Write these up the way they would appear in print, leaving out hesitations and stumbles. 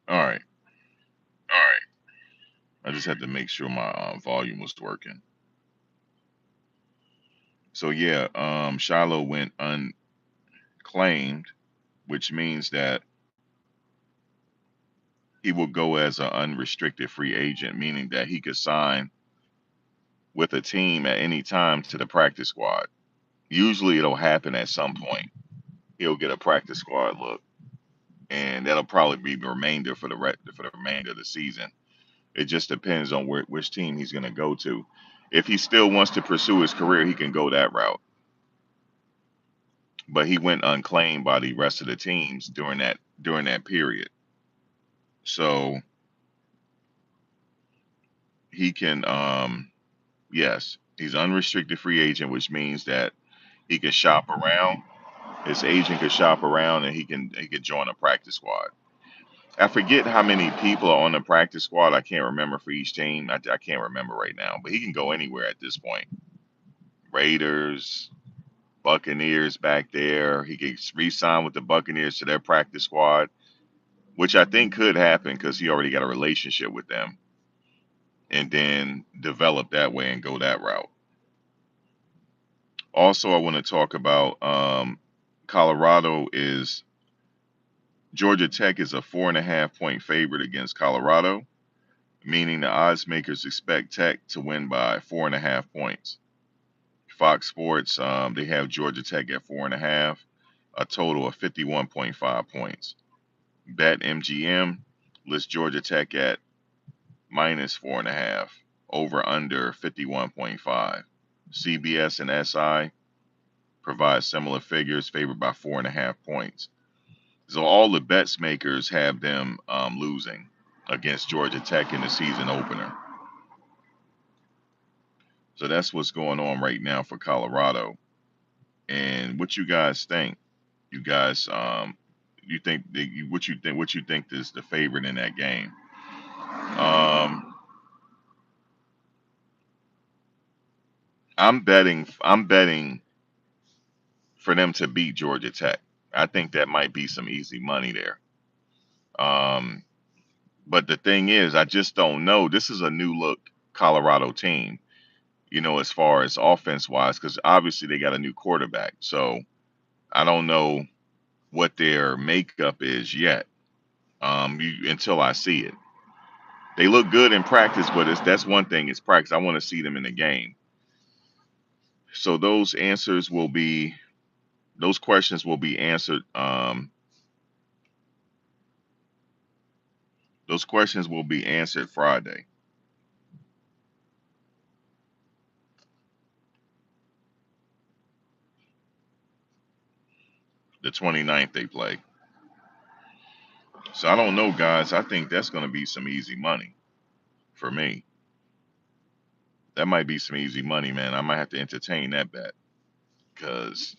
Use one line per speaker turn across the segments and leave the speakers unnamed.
All right. All right. I just had to make sure my volume was working. So yeah, Shiloh went unclaimed, which means that he will go as an unrestricted free agent, meaning that he could sign with a team at any time to the practice squad. Usually it'll happen at some point. He'll get a practice squad look, and that'll probably be the remainder for the remainder of the season. It just depends on which team he's going to go to. If he still wants to pursue his career, he can go that route. But he went unclaimed by the rest of the teams during that period. So he can yes, he's unrestricted free agent, which means that he can shop around. His agent could shop around, and he could join a practice squad. I forget how many people are on the practice squad. I can't remember for each team. I can't remember right now, but he can go anywhere at this point. Raiders, Buccaneers back there. He could re-sign with the Buccaneers to their practice squad, which I think could happen because he already got a relationship with them, and then develop that way and go that route. Also, I want to talk about Colorado is Georgia Tech is a 4.5 point favorite against Colorado, meaning the odds makers expect Tech to win by 4.5 points. Fox Sports, they have Georgia Tech at 4.5, a total of 51.5 points. Bet MGM lists Georgia Tech at -4.5, over under 51.5. CBS and SI provide similar figures, favored by 4.5 points. So all the bets makers have them losing against Georgia Tech in the season opener. So that's what's going on right now for Colorado. And what you guys think? You guys, you think that what you think is the favorite in that game? I'm betting for them to beat Georgia Tech. I think that might be some easy money there. Um, but the thing is, I just don't know. This is a new look Colorado team, as far as offense wise, because obviously they got a new quarterback. So I don't know what their makeup is yet. Until I see it, they look good in practice, but that's one thing. It's practice. I want to see them in the game. So those questions will be answered. Those questions will be answered Friday, the 29th they play. So I don't know, guys. I think that's going to be some easy money for me. That might be some easy money, man. I might have to entertain that bet because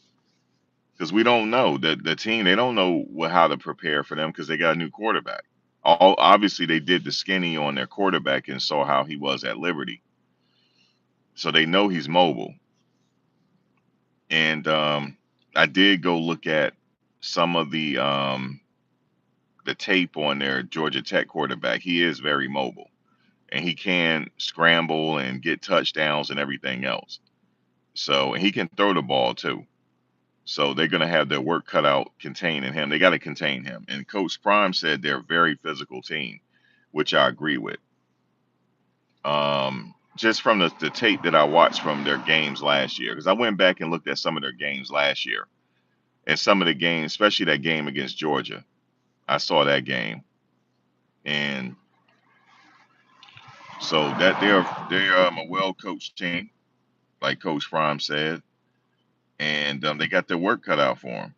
we don't know the team. They don't know how to prepare for them because they got a new quarterback. Obviously, they did the skinny on their quarterback and saw how he was at Liberty, so they know he's mobile. And I did go look at some of the tape on their Georgia Tech quarterback. He is very mobile, and he can scramble and get touchdowns and everything else. So, and he can throw the ball too. So they're going to have their work cut out containing him. They got to contain him. And Coach Prime said they're a very physical team, which I agree with. Just from the tape that I watched from their games last year, because I went back and looked at some of their games last year, and some of the games, especially that game against Georgia, I saw that game, and so that they're a well coached team, like Coach Prime said, and they got their work cut out for them.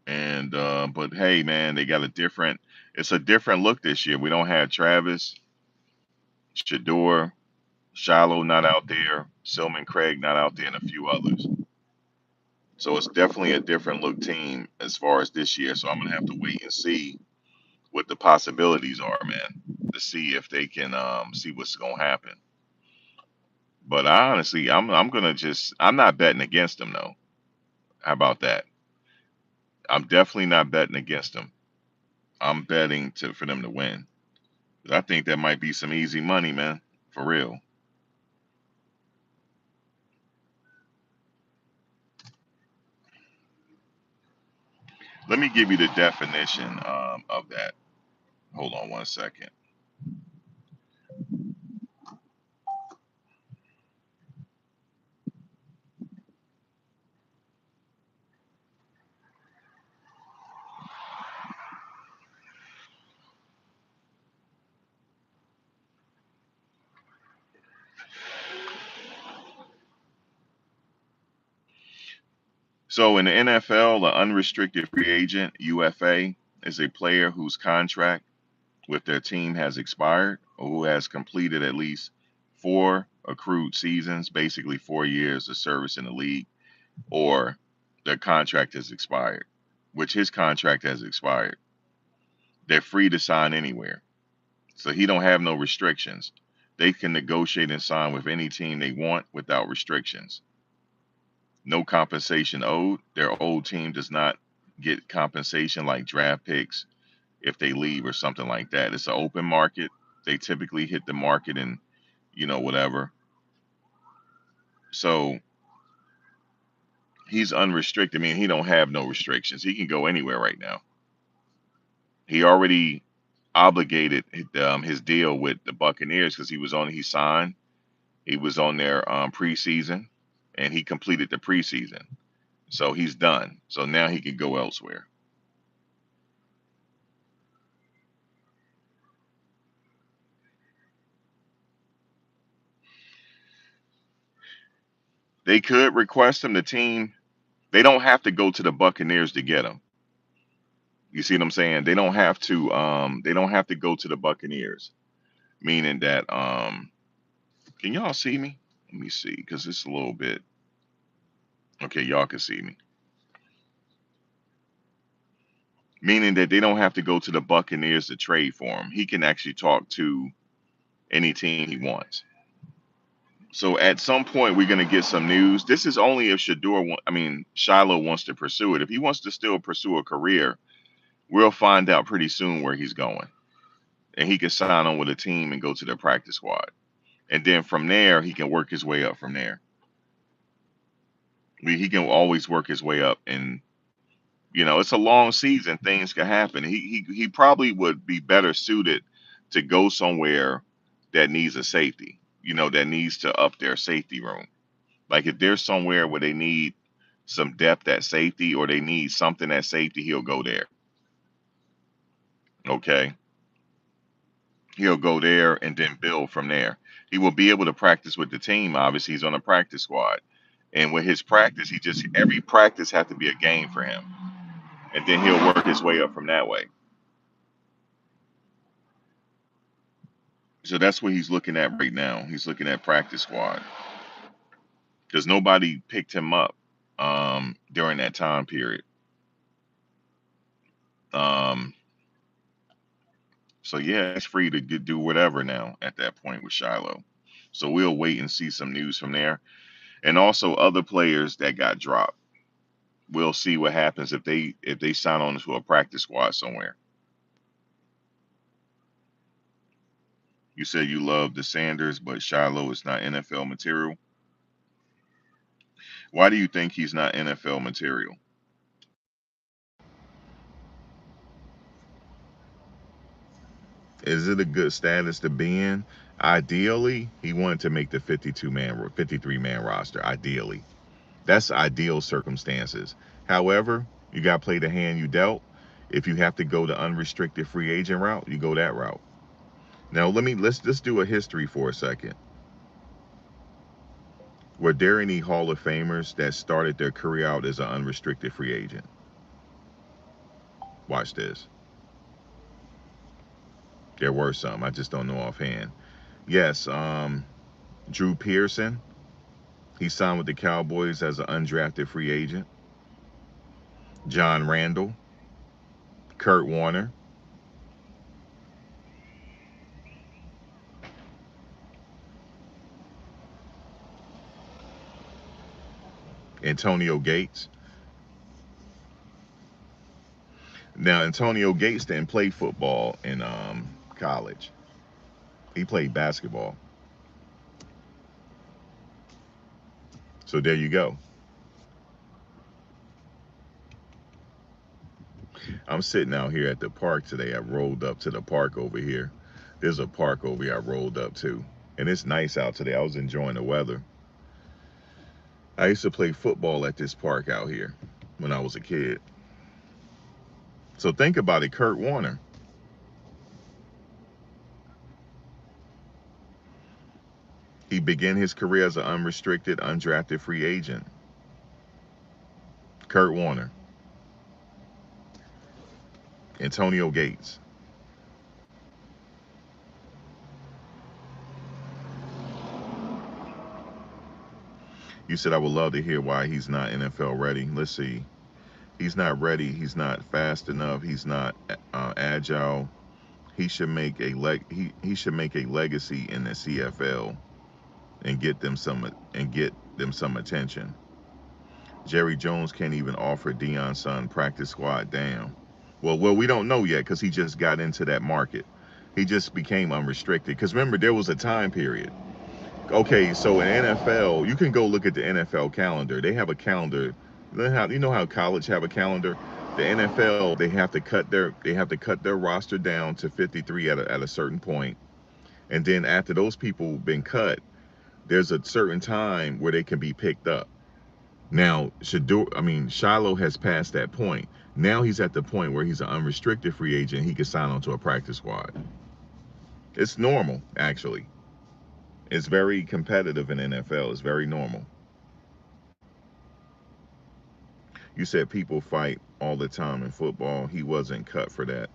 And but hey, man, they got a different. It's a different look this year. We don't have Travis, Shedeur, Shiloh not out there, Silman Craig not out there, and a few others. So it's definitely a different look team as far as this year. So I'm gonna have to wait and see what the possibilities are, man, to see if they can see what's gonna happen. But I honestly, I'm gonna I'm not betting against them though. How about that? I'm definitely not betting against them. I'm betting for them to win. I think that might be some easy money, man, for real. Let me give you the definition of that. Hold on one second. So in the NFL, an unrestricted free agent (UFA) is a player whose contract with their team has expired or who has completed at least 4 accrued seasons, basically 4 years of service in the league, or their contract has expired, which his contract has expired. They're free to sign anywhere. So he don't have no restrictions. They can negotiate and sign with any team they want without restrictions. No compensation owed. Their old team does not get compensation like draft picks if they leave or something like that. It's an open market. They typically hit the market and whatever. So he's unrestricted. I mean, he don't have no restrictions. He can go anywhere right now. He already obligated his deal with the Buccaneers because he signed. He was on their preseason, and he completed the preseason. So he's done. So now he can go elsewhere. They could request him. The team, they don't have to go to the Buccaneers to get him. You see what I'm saying? They don't have to. They don't have to go to the Buccaneers. Meaning that. Can y'all see me? Let me see, because it's a little bit. Okay, y'all can see me. Meaning that they don't have to go to the Buccaneers to trade for him. He can actually talk to any team he wants. So at some point we're gonna get some news. This is only if Shiloh wants to pursue it. If he wants to still pursue a career, we'll find out pretty soon where he's going, and he can sign on with a team and go to the practice squad. And then from there, he can work his way up from there. He can always work his way up, and it's a long season. Things can happen. He probably would be better suited to go somewhere that needs a safety. That needs to up their safety room. Like if there's somewhere where they need some depth at safety or they need something at safety, he'll go there. Okay. He'll go there and then build from there. He will be able to practice with the team. Obviously, he's on a practice squad. And with his practice, every practice has to be a game for him. And then he'll work his way up from that way. So that's what he's looking at right now. He's looking at practice squad because nobody picked him up during that time period. Um, So yeah, it's free to do whatever now at that point with Shiloh. So we'll wait and see some news from there, and also other players that got dropped. We'll see what happens if they sign on to a practice squad somewhere. You said you love the Sanders, but Shiloh is not NFL material. Why do you think he's not NFL material? Is it a good status to be in? Ideally, he wanted to make the 53-man roster. Ideally. That's ideal circumstances. However, you got to play the hand you dealt. If you have to go the unrestricted free agent route, you go that route. Now let's just do a history for a second. Were there any Hall of Famers that started their career out as an unrestricted free agent? Watch this. There were some. I just don't know offhand. Yes, Drew Pearson. He signed with the Cowboys as an undrafted free agent. John Randall, Kurt Warner, Antonio Gates. Now Antonio Gates didn't play football in college. He played basketball. So there you go. I'm sitting out here at the park today. I rolled up to the park over here. There's a park over here I rolled up to. And it's nice out today. I was enjoying the weather. I used to play football at this park out here when I was a kid. So think about it, Kurt Warner. He began his career as an unrestricted, undrafted free agent. Kurt Warner. Antonio Gates. You said I would love to hear why he's not NFL ready. Let's see. He's not ready. He's not fast enough. He's not agile. He should make a he should make a legacy in the CFL and get them some attention. Jerry Jones can't even offer Deion's son practice squad. Damn. Well, we don't know yet because he just got into that market. He just became unrestricted. Because remember, there was a time period. Okay, so in NFL, you can go look at the NFL calendar. They have a calendar. You know how college have a calendar. The NFL, they have to cut their roster down to 53 at a certain point, and then after those people been cut, there's a certain time where they can be picked up. Now, Shiloh has passed that point. Now he's at the point where he's an unrestricted free agent. He can sign onto a practice squad. It's normal, actually. It's very competitive in NFL. It's very normal. You said people fight all the time in football. He wasn't cut for that.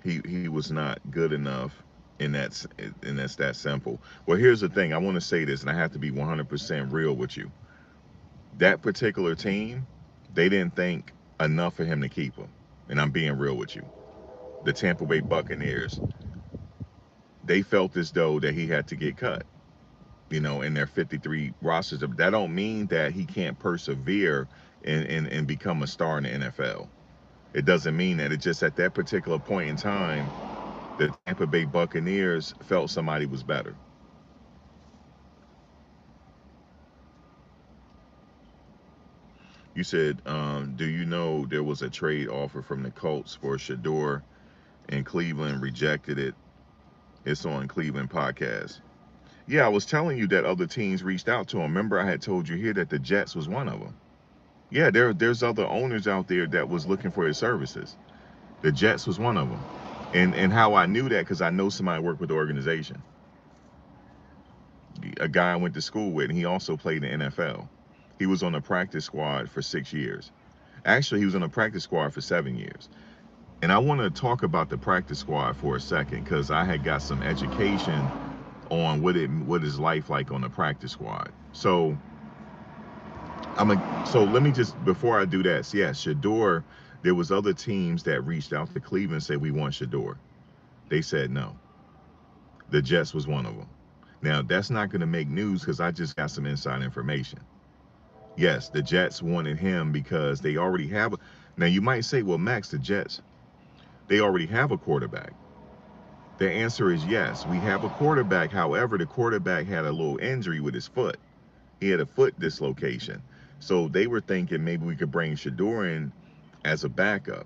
He was not good enough, and that's that simple. Well, here's the thing. I want to say this, and I have to be 100% real with you. That particular team, they didn't think enough of him to keep him. And I'm being real with you. The Tampa Bay Buccaneers, they felt as though that he had to get cut, in their 53 rosters. That don't mean that he can't persevere and become a star in the NFL. It doesn't mean that. It's just at that particular point in time, the Tampa Bay Buccaneers felt somebody was better. You said, do you know there was a trade offer from the Colts for Shedeur and Cleveland rejected it? It's on Cleveland podcast. Yeah, I was telling you that other teams reached out to him. Remember, I had told you here that the Jets was one of them. Yeah, there's other owners out there that was looking for his services. The Jets was one of them. And how I knew that, because I know somebody worked with the organization. A guy I went to school with, and he also played in the NFL. He was on the practice squad for 6 years. Actually, he was on the practice squad for 7 years. And I want to talk about the practice squad for a second, because I had got some education on what is life like on the practice squad. So so let me just, before I do that, so yeah, Shadur, there was other teams that reached out to Cleveland and said, we want Shadur. They said no. The Jets was one of them. Now, that's not going to make news because I just got some inside information. Yes, the Jets wanted him because they already have now you might say, well, Max, the Jets, they already have a quarterback. The answer is yes, we have a quarterback. However, the quarterback had a little injury with his foot. He had a foot dislocation. So they were thinking maybe we could bring Shadur in as a backup,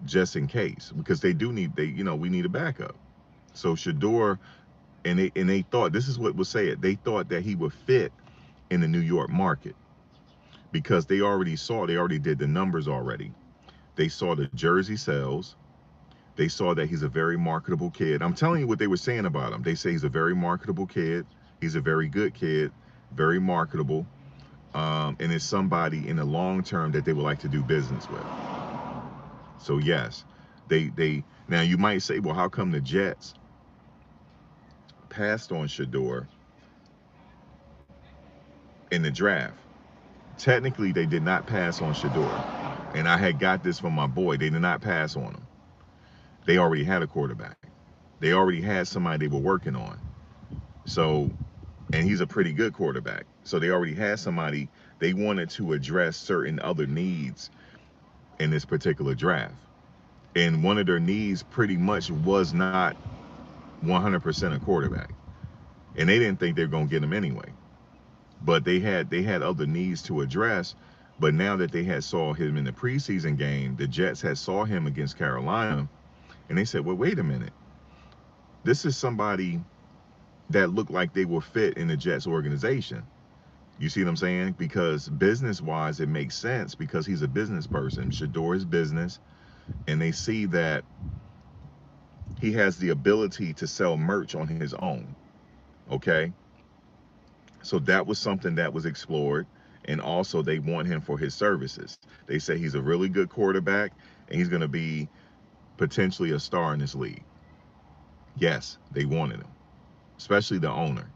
just in case, because we need a backup. So Shadur, and they thought, this is what was said, they thought that he would fit in the New York market because they already did the numbers already. They saw the jersey sales. They saw that he's a very marketable kid. I'm telling you what they were saying about him. They say he's a very marketable kid. He's a very good kid, very marketable, and it's somebody in the long term that they would like to do business with. So yes, they now you might say, well, how come the Jets passed on Shedeur in the draft? Technically, they did not pass on Shedeur, and I had got this from my boy. They did not pass on him. They already had a quarterback. They already had somebody they were working on. So, and he's a pretty good quarterback. So they already had somebody. They wanted to address certain other needs in this particular draft.
and one of their needs pretty much was not 100% a quarterback, and they didn't think they were going to get him anyway. But they had other needs to address. But now that they had saw him in the preseason game, the Jets had saw him against Carolina, and they said, "Well, wait a minute, this is somebody that looked like they were fit in the Jets organization." You see what I'm saying? Because business wise, it makes sense because he's a business person. Shedeur is business, and they see that he has the ability to sell merch on his own. Okay, so that was something that was explored, and also they want him for his services. They say he's a really good quarterback, and he's going to be potentially a star in this league. Yes, they wanted him, especially the owner.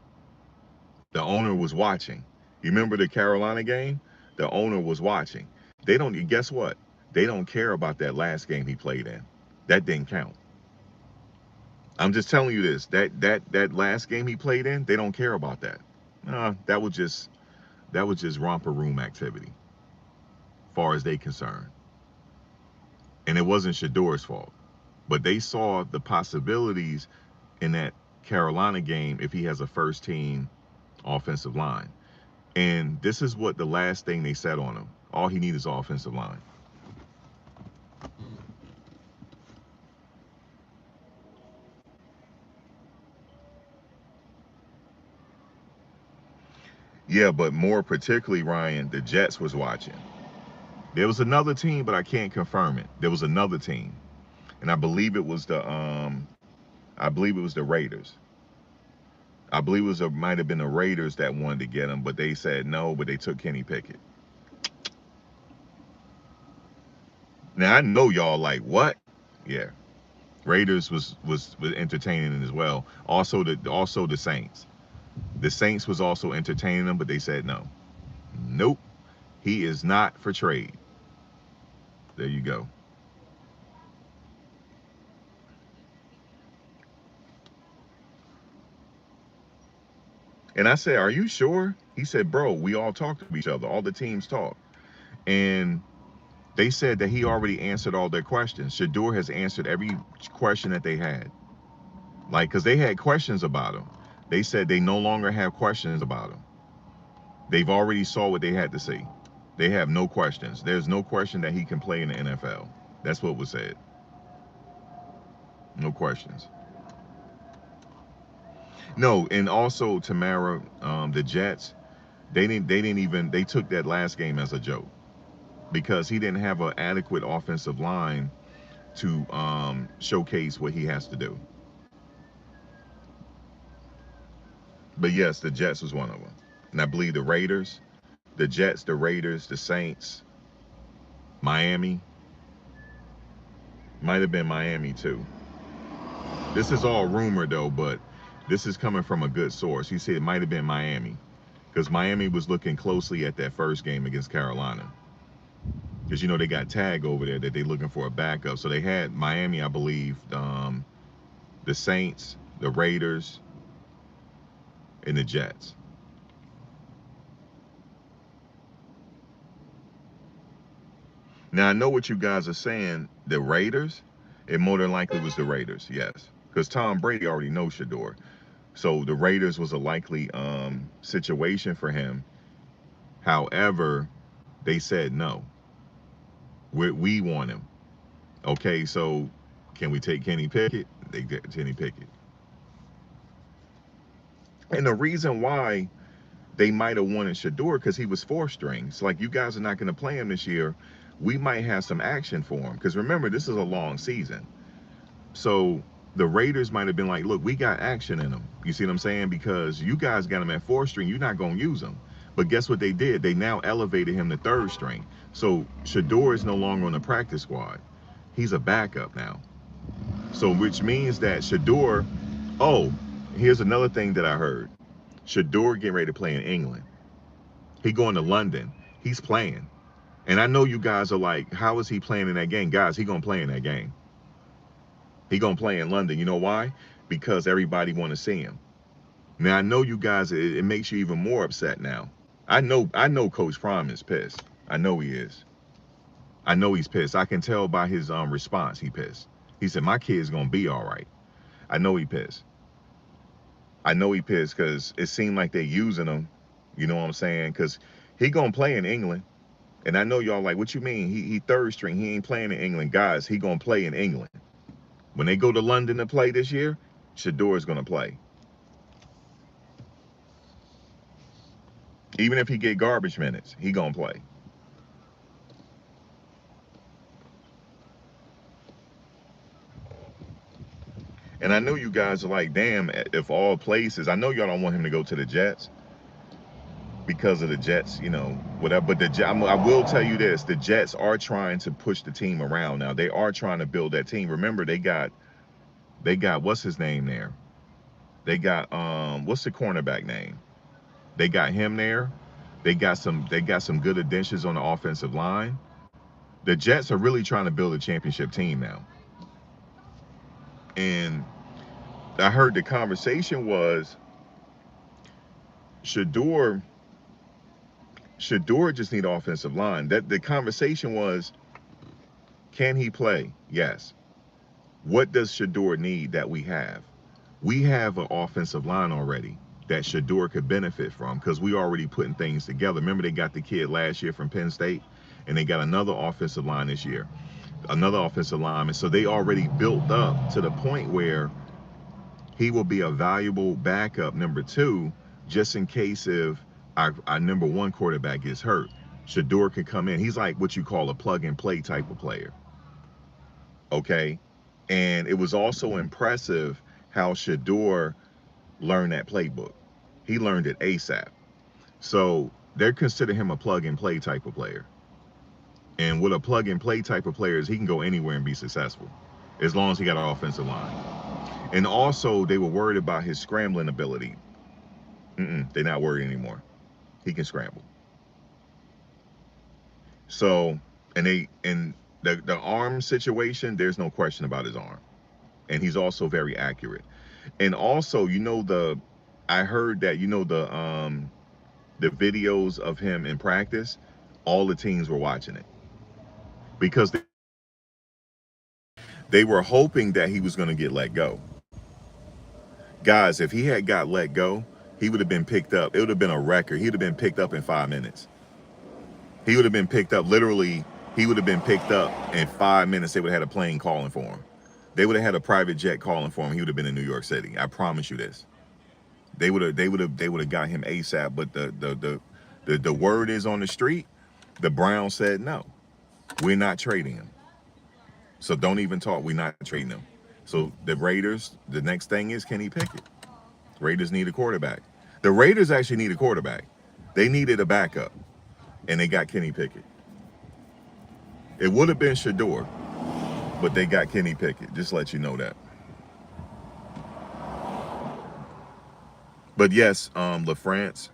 The owner was watching. You remember the Carolina game? The owner was watching. They don't. Guess what? They don't care about that last game he played in. That didn't count. I'm just telling you this. That last game he played in, they don't care about that. That was just romper room activity, far as they concerned. And it wasn't Shador's fault. But they saw the possibilities in that Carolina game if he has a first team offensive line. And this is what the last thing they said on him. All he needs is offensive line. Yeah, but more particularly, Ryan, the Jets was watching. There was another team, but I can't confirm it. There was another team, and I believe it was the Raiders. I believe might have been the Raiders that wanted to get him, but they said no, but they took Kenny Pickett. Now I know y'all like what? Yeah, Raiders was entertaining as well. Also the Saints. The Saints was also entertaining them, but they said no. Nope, he is not for trade. There you go. And I said, "Are you sure?" He said, "Bro, we all talk to each other. All the teams talk." And they said that he already answered all their questions. Shador has answered every question that they had. Like, because they had questions about him. They said they no longer have questions about him. They've already saw what they had to see. They have no questions. There's no question that he can play in the NFL. That's what was said. No questions. No, and also Tamara, the Jets, they took that last game as a joke because he didn't have an adequate offensive line to showcase what he has to do. But yes, the Jets was one of them, and I believe the Raiders, the Jets, the Raiders, the Saints, Miami, might have been Miami too. This is all rumor though, but this is coming from a good source. He said it might have been Miami because Miami was looking closely at that first game against Carolina because they got tag over there that they're looking for a backup. So they had Miami, I believe, the Saints, the Raiders, and the Jets. Now I know what you guys are saying. The Raiders, it more than likely was the Raiders, yes, because Tom Brady already knows Shador. So the Raiders was a likely situation for him. However, they said no. We want him. Okay, so can we take Kenny Pickett? They get Kenny Pickett. And the reason why they might have wanted Shador because he was four strings. Like, you guys are not going to play him this year. We might have some action for him because remember, this is a long season. So the Raiders might have been like, look, we got action in them. You see what I'm saying? Because you guys got him at four string, you're not going to use him. But guess what they did? They now elevated him to third string. So Shador is no longer on the practice squad. He's a backup now. So which means that Shador, oh, here's another thing that I heard. Shador getting ready to play in England. He going to London. He's playing. And I know you guys are like, how is he playing in that game? Guys, he gonna play in that game. He gonna play in London. You know why? Because everybody want to see him. Now I know you guys. It makes you even more upset now. I know. Coach Prime is pissed. I know he is. I know he's pissed. I can tell by his response he pissed. He said, my kid's gonna be all right. I know he pissed. I know he pissed because it seemed like they're using him. You know what I'm saying? Because he gonna play in England. And I know y'all like, what you mean? He third string. He ain't playing in England. Guys, he gonna play in England. When they go to London to play this year, Shedeur is gonna play. Even if he get garbage minutes, he gonna play. And I know you guys are like, damn, if all places, I know y'all don't want him to go to the Jets because of the Jets, you know, whatever. But I will tell you this: the Jets are trying to push the team around now. They are trying to build that team. Remember, they got what's his name there? They got what's the cornerback name? They got him there. They got some good additions on the offensive line. The Jets are really trying to build a championship team now. And I heard the conversation was Shador Shador just need offensive line. That the conversation was, can he play? Yes. What does Shador need that we have? We have an offensive line already that Shador could benefit from because we already putting things together. Remember, they got the kid last year from Penn State, and they got another offensive line this year, another offensive lineman. So they already built up to the point where he will be a valuable backup number two, just in case if our number one quarterback gets hurt. Shador can come in. He's like what you call a plug and play type of player. Okay. And it was also impressive how Shador learned that playbook. He learned it ASAP. So they're considering him a plug and play type of player. And what a plug and play type of player is, he can go anywhere and be successful as long as he got an offensive line. And also, they were worried about his scrambling ability. They're not worried anymore. He can scramble. So, and the arm situation, there's no question about his arm, and he's also very accurate. And also, I heard that the videos of him in practice, all the teams were watching it because they were hoping that he was going to get let go. Guys, if he had got let go, he would have been picked up. It would have been a record. He would have been picked up in 5 minutes. He would have been picked up literally. He would have been picked up in 5 minutes. They would have had a plane calling for him. They would have had a private jet calling for him. He would have been in New York City. I promise you this. They would have got him ASAP. But the word is on the street. The Browns said no. We're not trading him. So don't even talk. We're not trading him. So the Raiders. The next thing is, can he pick it? Raiders need a quarterback. The Raiders actually need a quarterback. They needed a backup, and they got Kenny Pickett. It would have been Shador, but they got Kenny Pickett. Just to let you know that. But yes, LaFrance,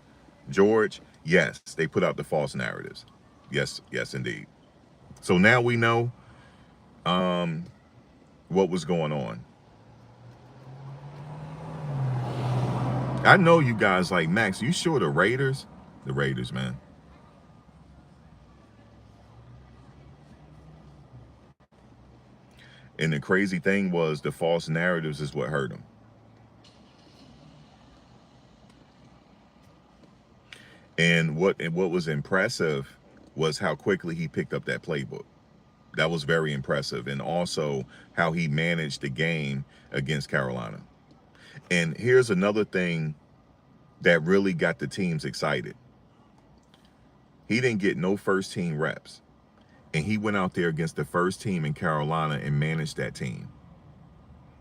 George, yes, they put out the false narratives. Yes, yes, indeed. So now we know what was going on. I know you guys like, Max. You sure the Raiders? The Raiders, man. And the crazy thing was, the false narratives is what hurt him. And what was impressive was how quickly he picked up that playbook. That was very impressive, and also how he managed the game against Carolina. And here's another thing that really got the teams excited. He didn't get no first team reps, and he went out there against the first team in Carolina and managed that team.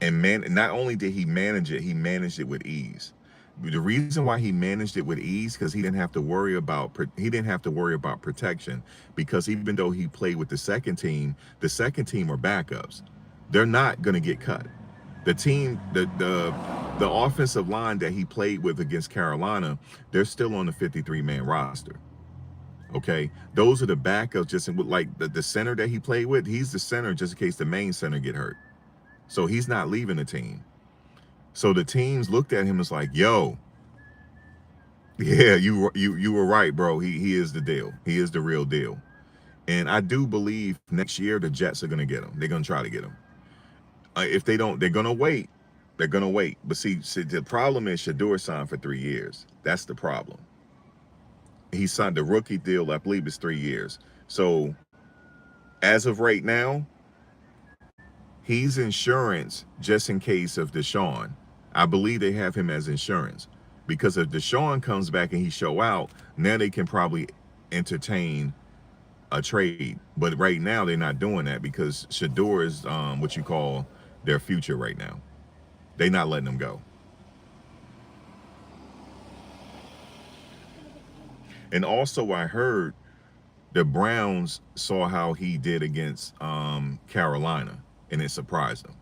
And not only did he managed it with ease. The reason why he managed it with ease, because he didn't have to worry about protection, because even though he played with the second team are backups. They're not going to get cut. The team, the offensive line that he played with against Carolina, they're still on the 53-man roster. Okay, those are the backups. Just like the center that he played with, he's the center just in case the main center get hurt. So he's not leaving the team. So the teams looked at him as like, yo, yeah, you were right, bro. He is the deal. He is the real deal. And I do believe next year the Jets are going to get him. They're going to try to get him. If they don't, they're going to wait. They're going to wait. But see, the problem is Shadur signed for 3 years. That's the problem. He signed the rookie deal, I believe, is 3 years. So as of right now, he's insurance just in case of Deshaun. I believe they have him as insurance because if Deshaun comes back and he show out, now they can probably entertain a trade. But right now they're not doing that because Shedeur is what you call their future right now. They're not letting him go. And also I heard the Browns saw how he did against Carolina and it surprised them.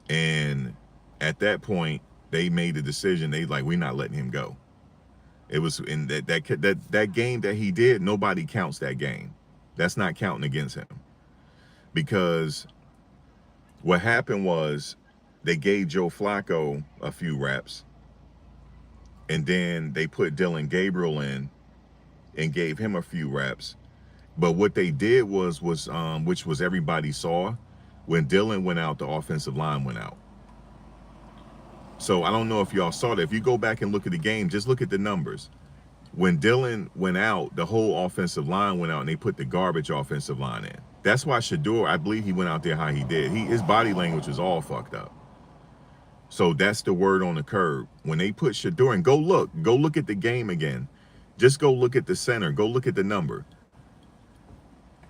And at that point, they made the decision. They like, we're not letting him go. It was in that game that he did. Nobody counts that game. That's not counting against him because what happened was they gave Joe Flacco a few reps, and then they put Dylan Gabriel in and gave him a few reps. But what they did was which was everybody saw, when Dylan went out, the offensive line went out. So I don't know if y'all saw that. If you go back and look at the game, just look at the numbers. When Dylan went out, the whole offensive line went out, and they put the garbage offensive line in. That's why Shadur, I believe he went out there how he did. His body language was all fucked up. So that's the word on the curb. When they put Shadur, and go look at the game again. Just go look at the center. Go look at the number.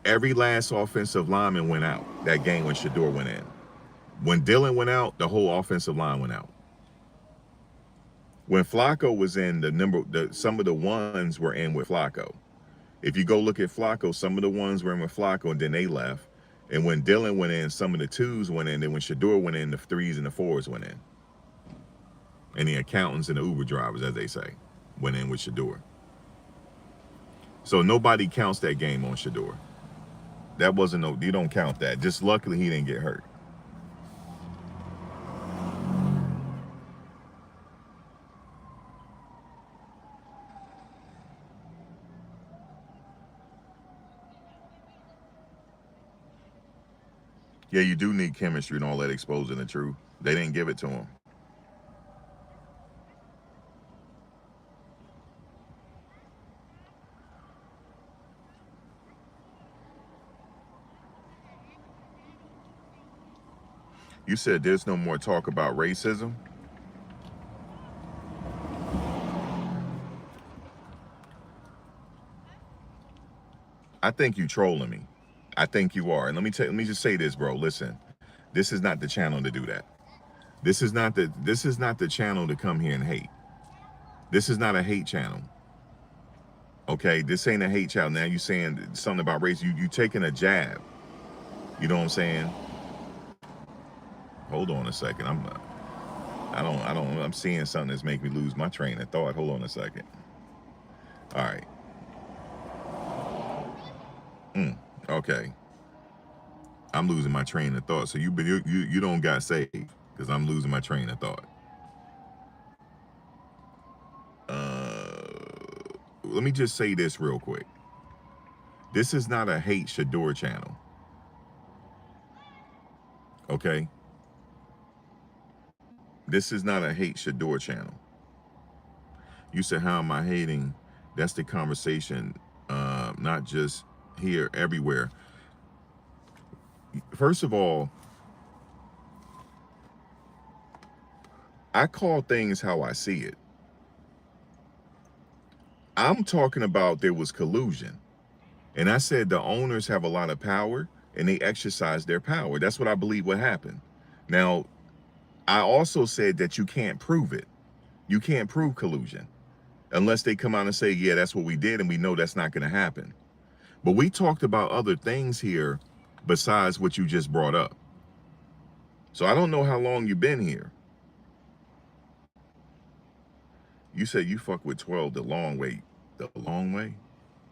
Every last offensive lineman went out that game when Shadur went in. When Dylan went out, the whole offensive line went out. When Flacco was in, some of the ones were in with Flacco. If you go look at Flacco, some of the ones were in with Flacco, and then they left. And when Dylan went in, some of the twos went in. Then when Shadur went in, the threes and the fours went in. And the accountants and the Uber drivers, as they say, went in with Shadur. So nobody counts that game on Shadur. That wasn't no, you don't count that. Just luckily he didn't get hurt. Yeah, you do need chemistry and all that exposing the truth. They didn't give it to him. You said there's no more talk about racism. I think you trolling me. I think you are. And let me just say this, bro. Listen, this is not the channel to do that. This is not the channel to come here and hate. This is not a hate channel. Okay, this ain't a hate channel. Now you saying something about race. You taking a jab. You know what I'm saying? Hold on a second. I'm seeing something that's making me lose my train of thought. Hold on a second. All right. Okay. I'm losing my train of thought. So you don't got saved because I'm losing my train of thought. Let me just say this real quick. This is not a hate Shadur channel. Okay? This is not a hate Shadur channel. You said, how am I hating? That's the conversation, not just here, everywhere. First of all, I call things how I see it. I'm talking about there was collusion. And I said the owners have a lot of power and they exercise their power. That's what I believe what happened. Now, I also said that you can't prove it. You can't prove collusion unless they come out and say, yeah, that's what we did, and we know that's not going to happen. But we talked about other things here besides what you just brought up. So I don't know how long you've been here. You said you fuck with 12 the long way. The long way?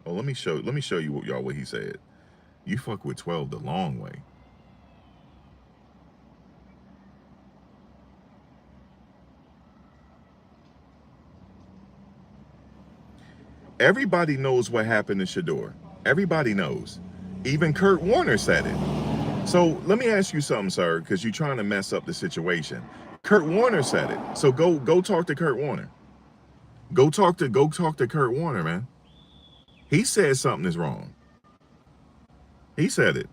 Oh, let me show you y'all what he said. You fuck with 12 the long way. Everybody knows what happened to Shedeur. Everybody knows. Even Kurt Warner said it. So let me ask you something, sir, because you're trying to mess up the situation. Kurt Warner said it. So go talk to Kurt Warner. Go talk to Kurt Warner, man. He said something is wrong. He said it.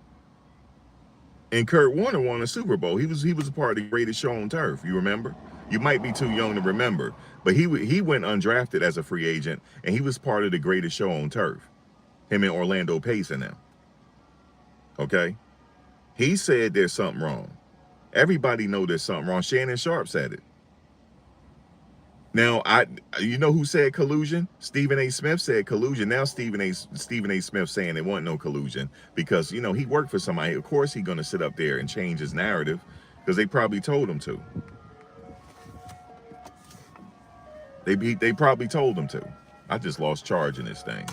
And Kurt Warner won a Super Bowl. He was a part of the greatest show on turf. You remember? You might be too young to remember, but he went undrafted as a free agent, and he was part of the greatest show on turf. Him and Orlando Pace and them. Okay, he said there's something wrong. Everybody know there's something wrong. Shannon Sharp said it. Now, you know who said collusion? Stephen A. Smith said collusion. Now Stephen A. Smith saying there wasn't no collusion because he worked for somebody. Of course, he's gonna sit up there and change his narrative because they probably told him to. They probably told him to. I just lost charge in this thing.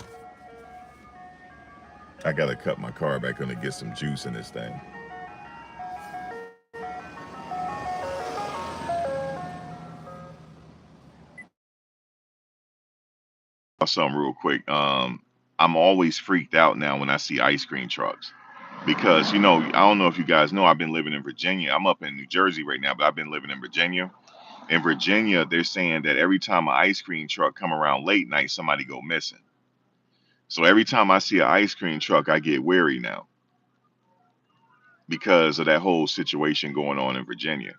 I gotta cut my car back on to get some juice in this thing.
Something real quick. I'm always freaked out now when I see ice cream trucks because I don't know if you guys know I've been living in Virginia. I'm up in New Jersey right now, but I've been living in Virginia. In Virginia, they're saying that every time an ice cream truck come around late night, somebody go missing. So every time I see an ice cream truck, I get wary now because of that whole situation going on in Virginia.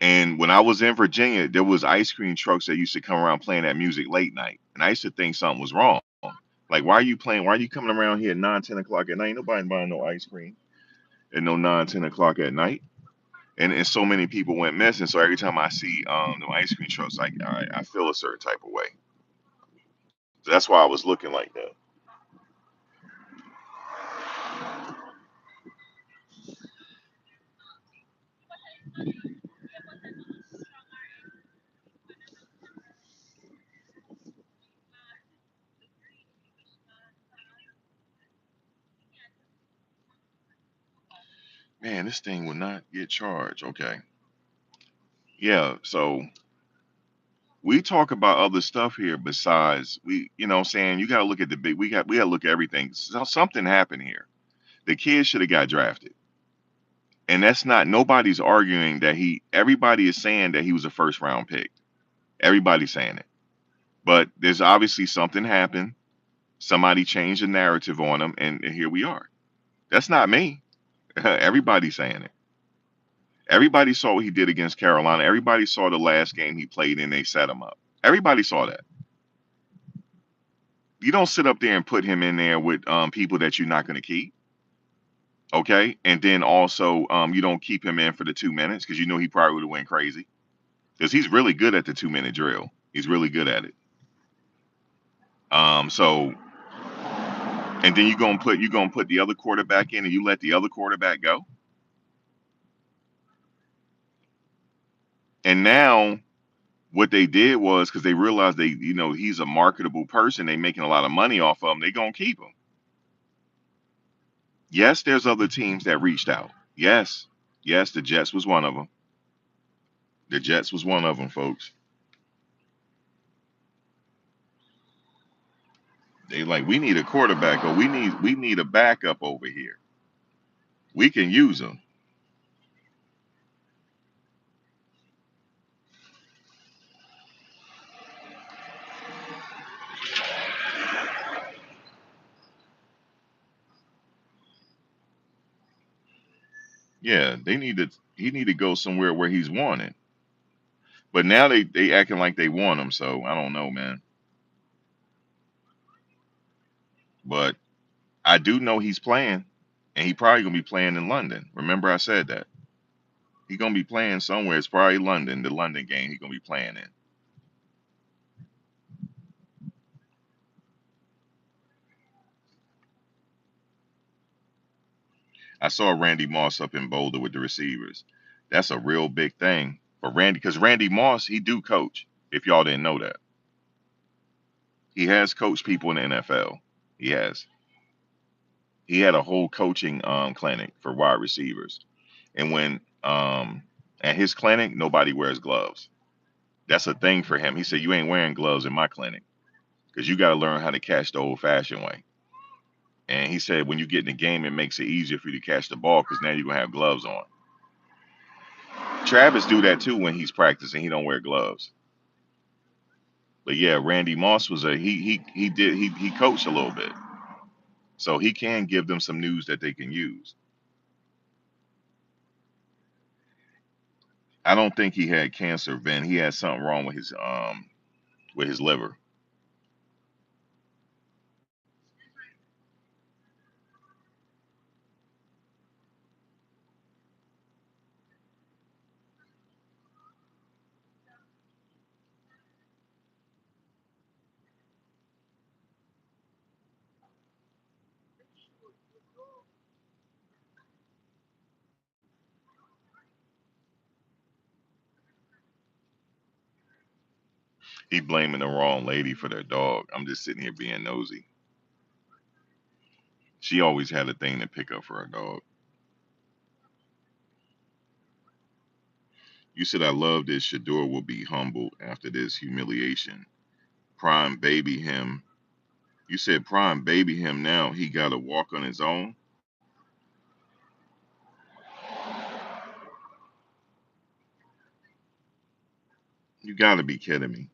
And when I was in Virginia, there was ice cream trucks that used to come around playing that music late night. And I used to think something was wrong. Like, why are you playing? Why are you coming around here at 9, 10 o'clock at night? Ain't nobody buying no ice cream at no 9, 10 o'clock at night. And so many people went missing. So every time I see the ice cream trucks, like I feel a certain type of way. So that's why I was looking like that. Man, this thing will not get charged. Okay. Yeah. So we talk about other stuff here besides what I'm saying, you got to look at the big, we got to look at everything. So something happened here. The kid should have got drafted. And that's not, nobody's arguing that everybody is saying that he was a first round pick. Everybody's saying it. But there's obviously something happened. Somebody changed the narrative on him, and here we are. That's not me. Everybody's saying it. Everybody saw what he did against Carolina. Everybody saw the last game he played and they set him up. Everybody saw that. You don't sit up there and put him in there with people that you're not going to keep. Okay. And then also, you don't keep him in for the 2 minutes because he probably would have went crazy because he's really good at the 2 minute drill. He's really good at it. So, and then you're gonna put the other quarterback in and you let the other quarterback go. And now what they did was because they realized he's a marketable person, they making a lot of money off of him, they gonna keep him. Yes, there's other teams that reached out. Yes, the Jets was one of them. The Jets was one of them, folks. They like, we need a quarterback, or we need a backup over here. We can use them. Yeah, he need to go somewhere where he's wanted. But now they acting like they want him, so I don't know, man. But I do know he's playing, and he probably gonna be playing in London. Remember I said that. He gonna be playing somewhere. It's probably London, the London game he gonna be playing in. I saw Randy Moss up in Boulder with the receivers. That's a real big thing for Randy, because Randy Moss, he do coach. If y'all didn't know that, he has coached people in the NFL. He has. He had a whole coaching clinic for wide receivers, and when at his clinic, nobody wears gloves. That's a thing for him. He said, "You ain't wearing gloves in my clinic." because you got to learn how to catch the old-fashioned way. And he said when you get in the game, it makes it easier for you to catch the ball because now you're gonna have gloves on. Travis do that too when he's practicing. He don't wear gloves. But yeah, Randy Moss was a he coached a little bit, so he can give them some news that they can use. I don't think he had cancer, Ben. He had something wrong with his liver. He blaming the wrong lady for their dog. I'm just sitting here being nosy. She always had a thing to pick up for her dog. You said I love this. Shedeur will be humbled after this humiliation. Prime baby him. You said prime baby him now. He got to walk on his own. You got to be kidding me.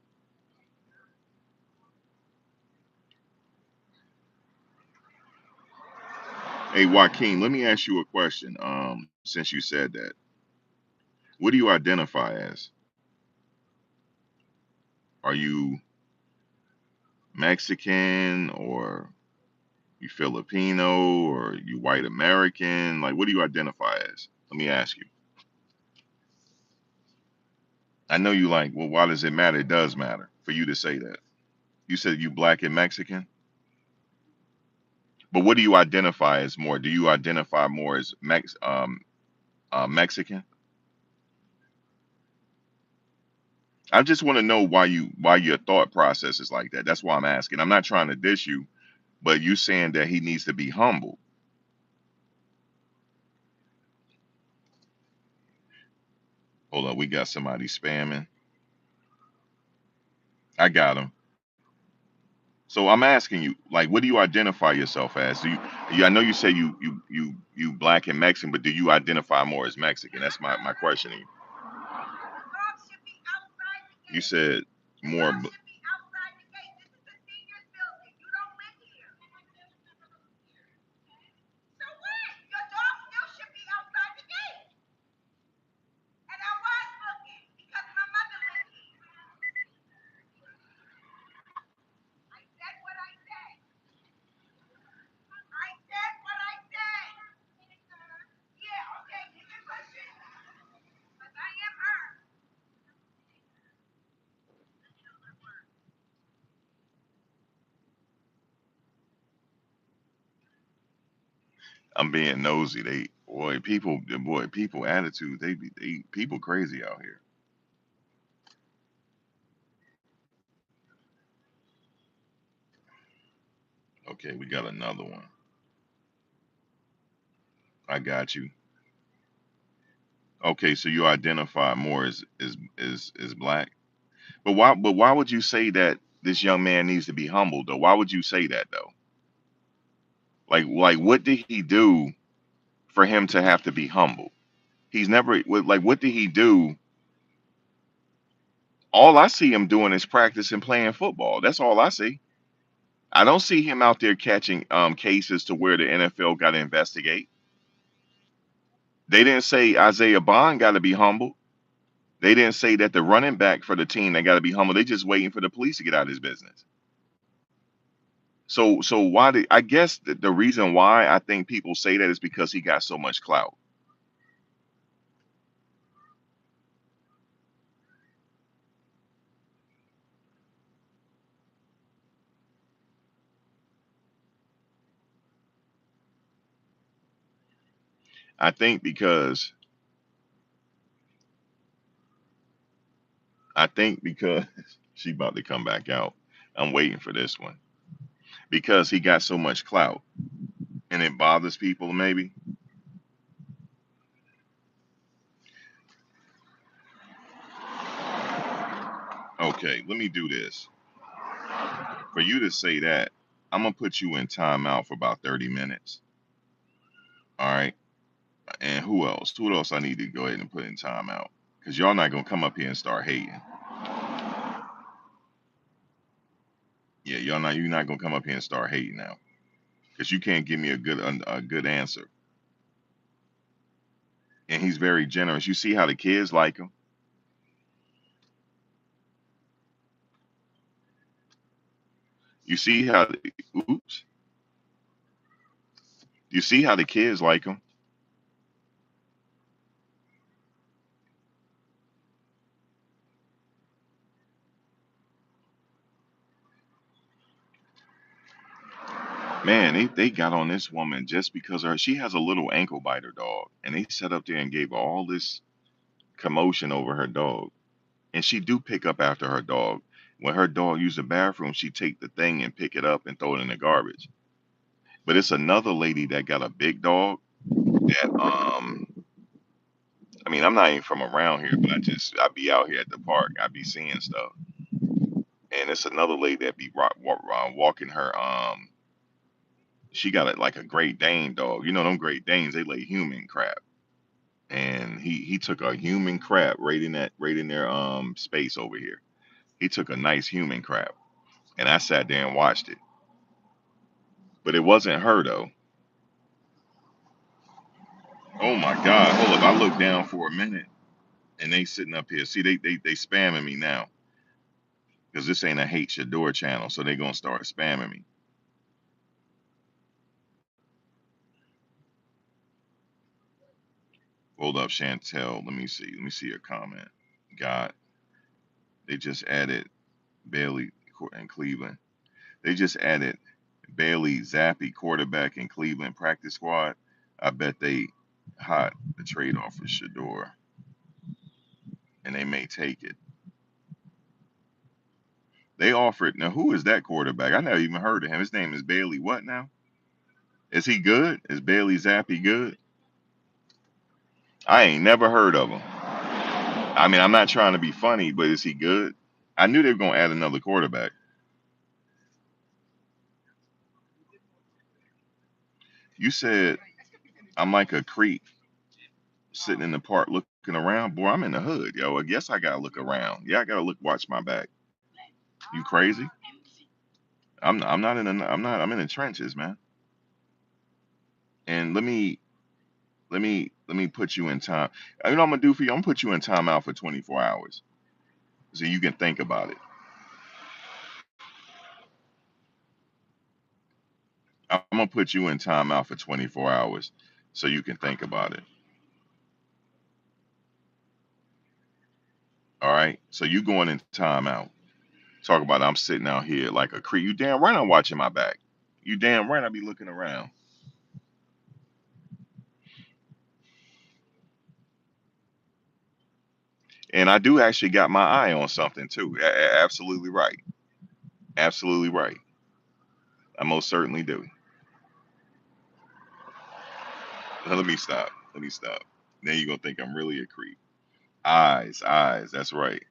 Hey Joaquin, let me ask you a question. Since you said that, what do you identify as? Are you Mexican or you Filipino or you white American? Like, what do you identify as? Let me ask you. I know you like, well, why does it matter? It does matter for you to say that. You said you black and Mexican, but what do you identify as more? Do you identify more as Mexican? I just want to know why your thought process is like that. That's why I'm asking. I'm not trying to dish you, but you saying that he needs to be humble. Hold on, we got somebody spamming. I got him. So I'm asking you, like, what do you identify yourself as? I know you say you black and Mexican, but do you identify more as Mexican? That's my question to you. You said more. I'm being nosy. People attitude. They people crazy out here. Okay, we got another one. I got you. Okay, so you identify more as black. But why would you say that this young man needs to be humbled though? Why would you say that though? Like what did he do for him to have to be humble? He's never like what did he do? All I see him doing is practicing playing football. That's all I see. I don't see him out there catching cases to where the NFL got to investigate. They didn't say Isaiah Bond got to be humbled. They didn't say that the running back for the team they got to be humble. They just waiting for the police to get out of his business. So why did I guess the reason why I think people say that is because he got so much clout. I think because I think because she about to come back out. I'm waiting for this one because he got so much clout and it bothers people maybe. Okay, let me do this. For you to say that, I'm gonna put you in timeout for about 30 minutes. All right. And who else? Who else I need to go ahead and put in timeout? Because y'all not gonna come up here and start hating. Yeah, you're not gonna come up here and start hating now. Because you can't give me a good answer. And he's very generous. You see how the kids like him. You see how oops. You see how the kids like him. Man, they got on this woman just because she has a little ankle biter dog, and they sat up there and gave her all this commotion over her dog. And she do pick up after her dog. When her dog use the bathroom, she take the thing and pick it up and throw it in the garbage. But it's another lady that got a big dog that I mean, I'm not even from around here, but I be out here at the park. I be seeing stuff. And it's another lady that be walking her she got it like a Great Dane dog. You know them Great Danes, they lay human crap. And he took a human crap right in their space over here. He took a nice human crap. And I sat there and watched it. But it wasn't her though. Oh my God. Hold up. I looked down for a minute and they sitting up here. See, they spamming me now. Because this ain't a hate Shedeur channel, so they gonna start spamming me. Hold up, Chantel. Let me see. Let me see your comment. God, they just added Bailey in Cleveland. They just added Bailey Zappi, quarterback in Cleveland practice squad. I bet they hot the trade offer Shedeur, and they may take it. They offered now. Who is that quarterback? I never even heard of him. His name is Bailey. What now? Is he good? Is Bailey Zappi good? I ain't never heard of him. I mean, I'm not trying to be funny, but is he good? I knew they were gonna add another quarterback. You said I'm like a creep sitting in the park looking around. Boy, I'm in the hood, yo. I guess I gotta look around. Yeah, I gotta look, watch my back. You crazy? I'm not in the, I'm not. I'm in the trenches, man. And let me put you in time. You know what I'm gonna do for you? I'm gonna put you in timeout for 24 hours so you can think about it. I'm gonna put you in timeout for 24 hours so you can think about it. All right. So you going in timeout. Talk about I'm sitting out here like a creep. You damn right I'm watching my back. You damn right I be looking around. And I do actually got my eye on something too. Absolutely right. Absolutely right. I most certainly do. Let me stop. Let me stop. Now you're gonna think I'm really a creep. Eyes, eyes. That's right.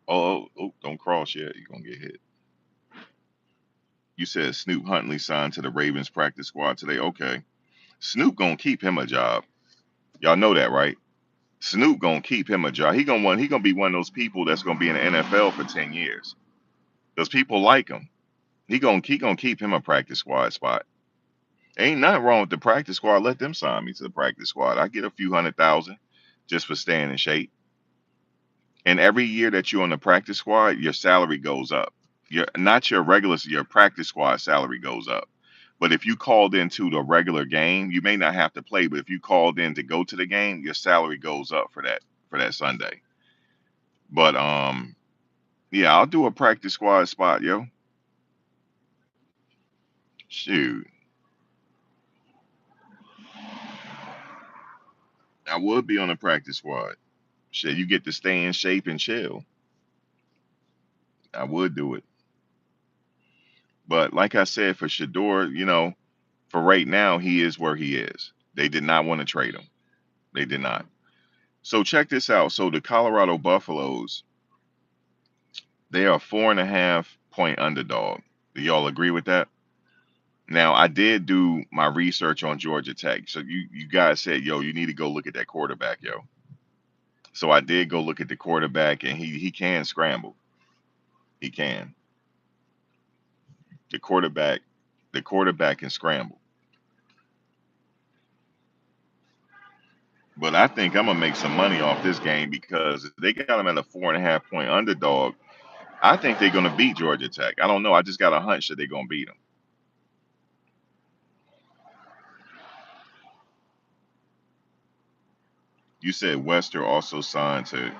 Oh, don't cross yet. You're gonna get hit. You said Snoop Huntley signed to the Ravens practice squad today. Okay. Snoop gonna keep him a job. Y'all know that, right? Snoop gonna keep him a job. He gonna be one of those people that's gonna be in the NFL for 10 years. Because people like him. He gonna keep him a practice squad spot. Ain't nothing wrong with the practice squad. Let them sign me to the practice squad. I get a few 100,000 just for staying in shape. And every year that you're on the practice squad, your salary goes up. Your not your regular, your practice squad salary goes up. But if you called into the regular game, you may not have to play. But if you called in to go to the game, your salary goes up for that Sunday. But yeah, I'll do a practice squad spot, yo. Shoot, I would be on a practice squad. Shit, you get to stay in shape and chill. I would do it. But like I said, for Shedeur, for right now, he is where he is. They did not want to trade him. They did not. So check this out. So the Colorado Buffaloes, they are 4.5 point underdog. Do y'all agree with that? Now I did do my research on Georgia Tech. So you guys said, yo, you need to go look at that quarterback, yo. So I did go look at the quarterback, and he can scramble. He can. The quarterback, the quarterback can scramble. But I think I'm gonna make some money off this game because if they got them at a 4.5 point underdog, I think they're gonna beat Georgia Tech. I don't know. I just got a hunch that they're gonna beat them. You said Wester also signed to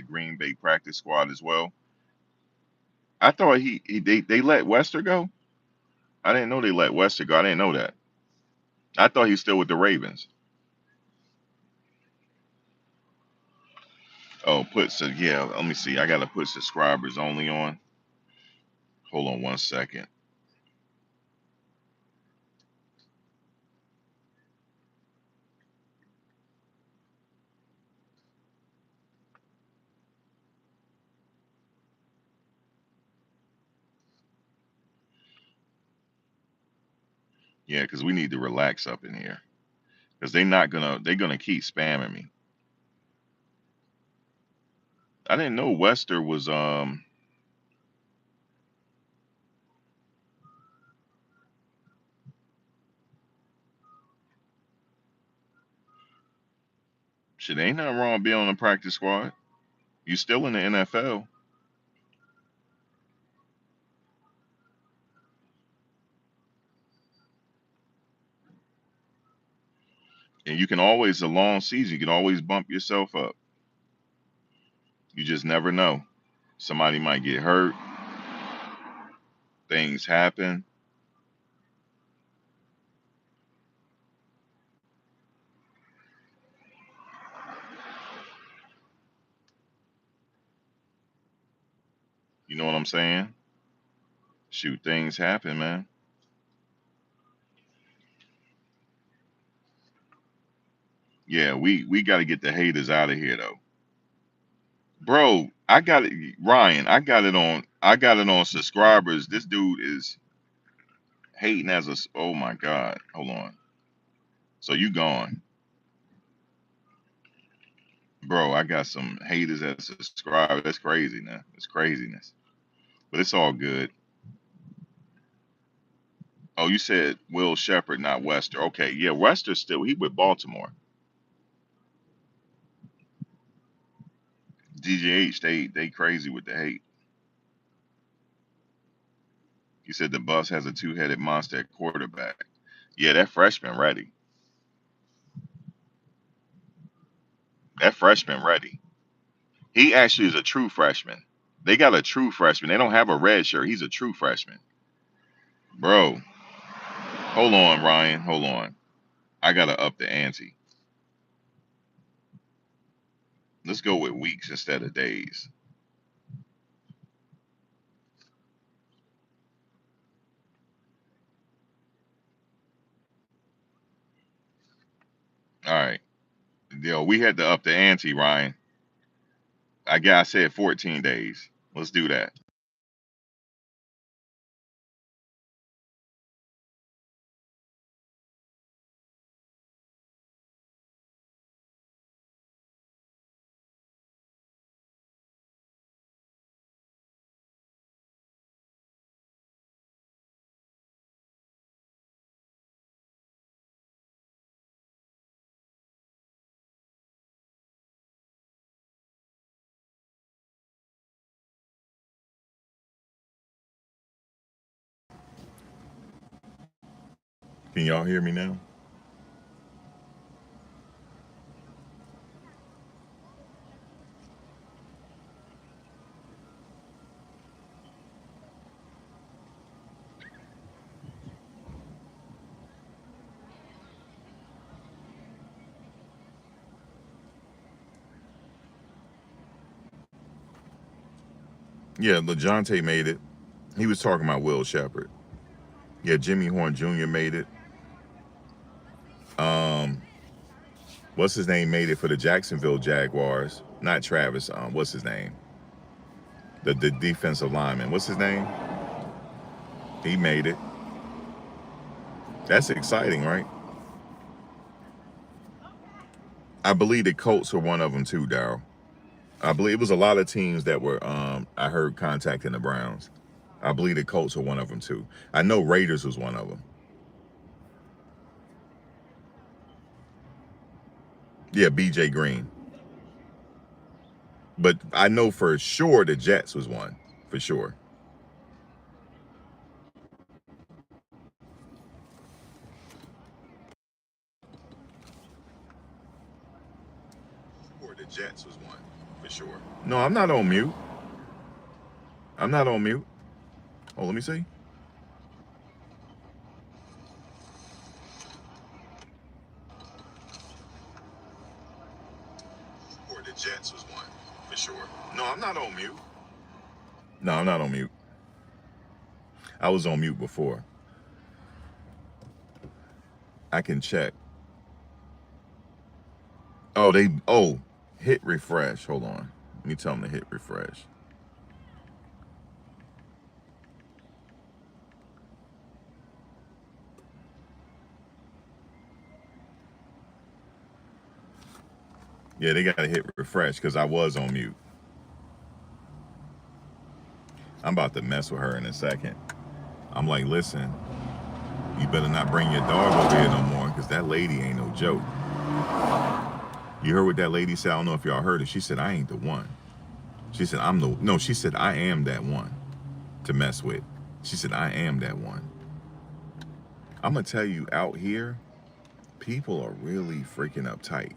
Green Bay practice squad as well. I thought they let Wester go. I didn't know they let Wester go. I didn't know that. I thought he's still with the Ravens. Oh, yeah. Let me see. I gotta put subscribers only on. Hold on 1 second. Yeah, because we need to relax up in here. Because they're gonna keep spamming me. I didn't know Wester was shit. Ain't nothing wrong being on the practice squad. You still in the NFL, and you can always a long season. You can always bump yourself up. You just never know. Somebody might get hurt. Things happen. You know what I'm saying? Shoot, things happen, man. Yeah, we got to get the haters out of here though, bro. I got it, Ryan. I got it on. I got it on subscribers. This dude is hating as a. Oh my god. Hold on. So you gone, bro? I got some haters as subscribers. That's crazy, man. It's craziness, but it's all good. Oh, you said Will Shepard, not Wester. Okay, yeah, Wester's still he with Baltimore. DJH, they crazy with the hate. He said the bus has a two-headed monster at quarterback. Yeah, that freshman ready. That freshman ready. He actually is a true freshman. They got a true freshman. They don't have a red shirt. He's a true freshman. Bro, hold on, Ryan. Hold on. I gotta up the ante. Let's go with weeks instead of days. All right. Yo, we had to up the ante, Ryan. I said 14 days. Let's do that. Can y'all hear me now? Yeah, LeJounte made it. He was talking about Will Shepard. Yeah, Jimmy Horn Jr. made it. Um,
What's his name made it for the Jacksonville Jaguars? Not Travis. What's his name? The defensive lineman. What's his name? He made it. That's exciting, right? I believe the Colts were one of them too, Daryl. I believe it was a lot of teams that were I heard contacting the Browns. I believe the Colts were one of them too. I know Raiders was one of them. Yeah, BJ Green. But I know for sure the Jets was one. For sure. Or the Jets was one. For sure. No, I'm not on mute. I'm not on mute. Oh, let me see. Or the Jets was one. For sure. No, I'm not on mute. No, I'm not on mute. I was on mute before. I can check. Oh, hit refresh. Hold on. Let me tell them to hit refresh. Yeah, they got to hit refresh because I was on mute. I'm about to mess with her in a second. I'm like, listen, you better not bring your dog over here no more because that lady ain't no joke. You heard what that lady said? I don't know if y'all heard it. She said, I ain't the one. She said, no, she said, I am that one to mess with. She said, I am that one. I'm going to tell you, out here, people are really freaking uptight.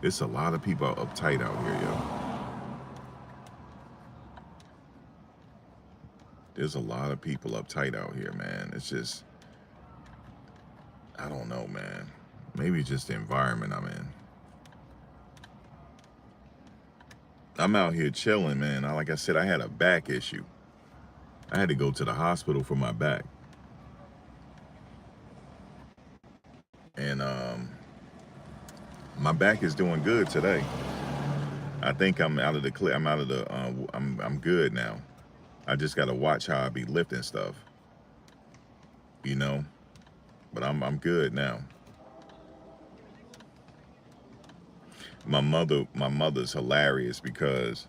There's a lot of people uptight out here, yo. There's a lot of people uptight out here, man. It's just, I don't know, man. Maybe it's just the environment I'm in. I'm out here chilling, man. Like I said, I had a back issue. I had to go to the hospital for my back. And my back is doing good today. I think I'm out of the clear. I'm out of the. I'm good now. I just got to watch how I be lifting stuff. You know, but I'm good now. My mother's hilarious because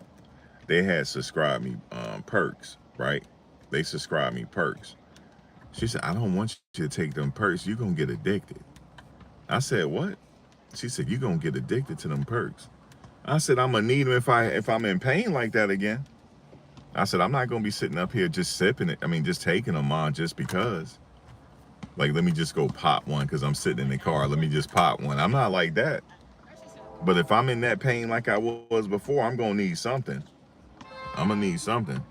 they had subscribed me perks, right? They subscribed me perks. She said, I don't want you to take them perks. You're gonna get addicted. I said, what? She said, you're gonna get addicted to them perks. I said, I'm gonna need them if I'm in pain like that again. I said, I'm not gonna be sitting up here just sipping it. I mean, just taking them on just because. Like, let me just go pop one because I'm sitting in the car. Let me just pop one. I'm not like that. But if I'm in that pain like I was before, I'm gonna need something. I'm gonna need something.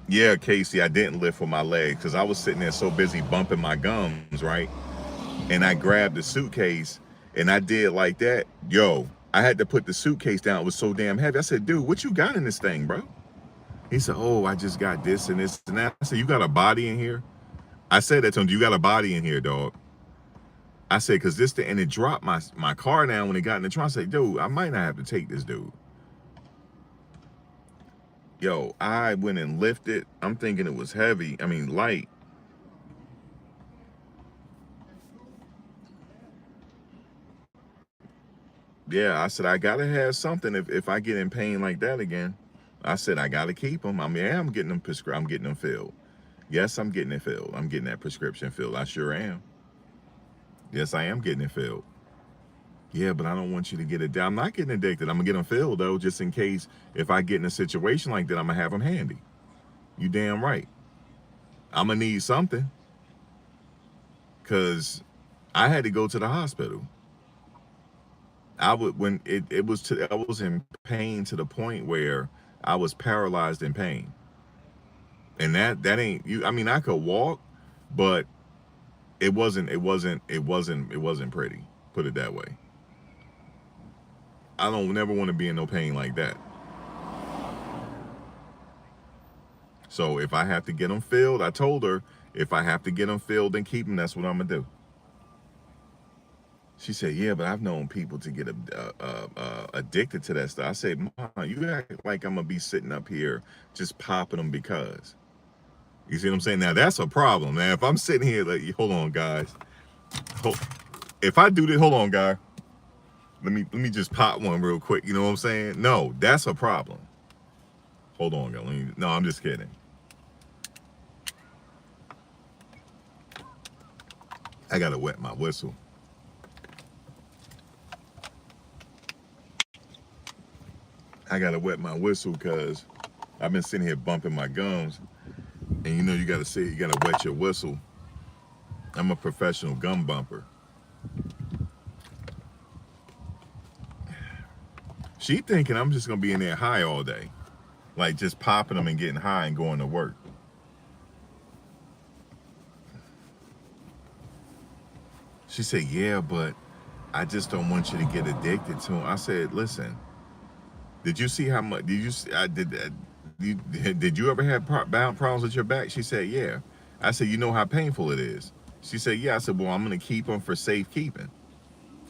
Yeah, Casey, I didn't lift with my legs because I was sitting there so busy bumping my gums, right? And I grabbed the suitcase and I did like that. Yo, I had to put the suitcase down. It was so damn heavy. I said, dude, what you got in this thing, bro? He said, oh, I just got this and this and that. I said, you got a body in here? I said that to him, you got a body in here, dog. I said, because and it dropped my car down when it got in the trunk. I said, dude, I might not have to take this, dude. Yo, I went and lifted. I'm thinking it was heavy. I mean, light. Yeah, I said, I gotta have something if I get in pain like that again. I said, I gotta keep them. I mean, yeah, I'm getting them prescribed. I'm getting them filled. Yes, I'm getting it filled. I'm getting that prescription filled. I sure am. Yes, I am getting it filled. Yeah, but I don't want you to get it down. I'm not getting addicted. I'm gonna get them filled though, just in case if I get in a situation like that, I'm gonna have them handy. You damn right. I'm gonna need something because I had to go to the hospital. I would when it was I was in pain to the point where I was paralyzed in pain. And that ain't you. I mean, I could walk, but it wasn't pretty. Put it that way. I don't never want to be in no pain like that. So if I have to get them filled, I told her If I have to get them filled and keep them, that's what I'm gonna do. She said, "Yeah, but I've known people to get addicted to that stuff." I said, "Mom, you act like I'm gonna be sitting up here just popping them because." You see what I'm saying? Now that's a problem. Now if I'm sitting here, like, hold on, guys. Hold, if I do this, hold on, guy. Let me just pop one real quick. You know what I'm saying? No, that's a problem. Hold on, guys. No, I'm just kidding. I gotta wet my whistle. I gotta wet my whistle because I've been sitting here bumping my gums, and you gotta say you gotta wet your whistle. I'm a professional gum bumper. She thinking I'm just gonna be in there high all day, like just popping them and getting high and going to work. She said, "Yeah, but I just don't want you to get addicted to them." I said, "Listen, did you see how much? Did you? I did. You, did you ever have problems with your back?" She said, "Yeah." I said, "You know how painful it is." She said, "Yeah." I said, "Well, I'm gonna keep them for safekeeping.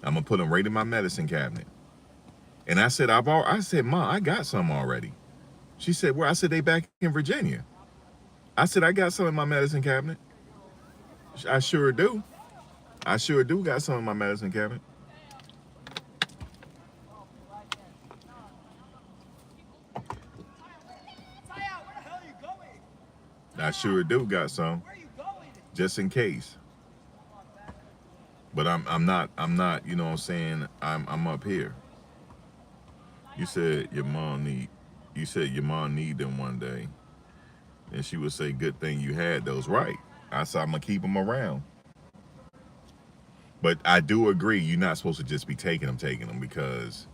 I'm gonna put them right in my medicine cabinet." And I said, I said, "Mom, I got some already." She said, "Well," I said, "They back in Virginia." I said, "I got some in my medicine cabinet." I sure do. I sure do got some in my medicine cabinet. I sure do got some, just in case. But I'm not, you know what I'm saying? I'm up here. You said your mom need you said your mom need them one day. And she would say, "Good thing you had those." Right. I said I'm gonna keep them around. But I do agree, you're not supposed to just be taking them because,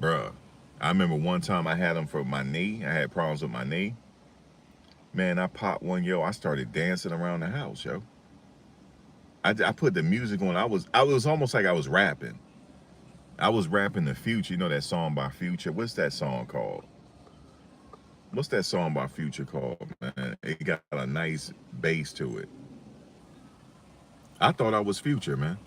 bruh, I remember one time I had them for my knee. I had problems with my knee. Man, I popped one, yo. I started dancing around the house, yo. I put the music on. I was almost like I was rapping. I was rapping the Future. You know that song by Future? What's that song called? What's that song by Future called, man? It got a nice bass to it. I thought I was Future, man.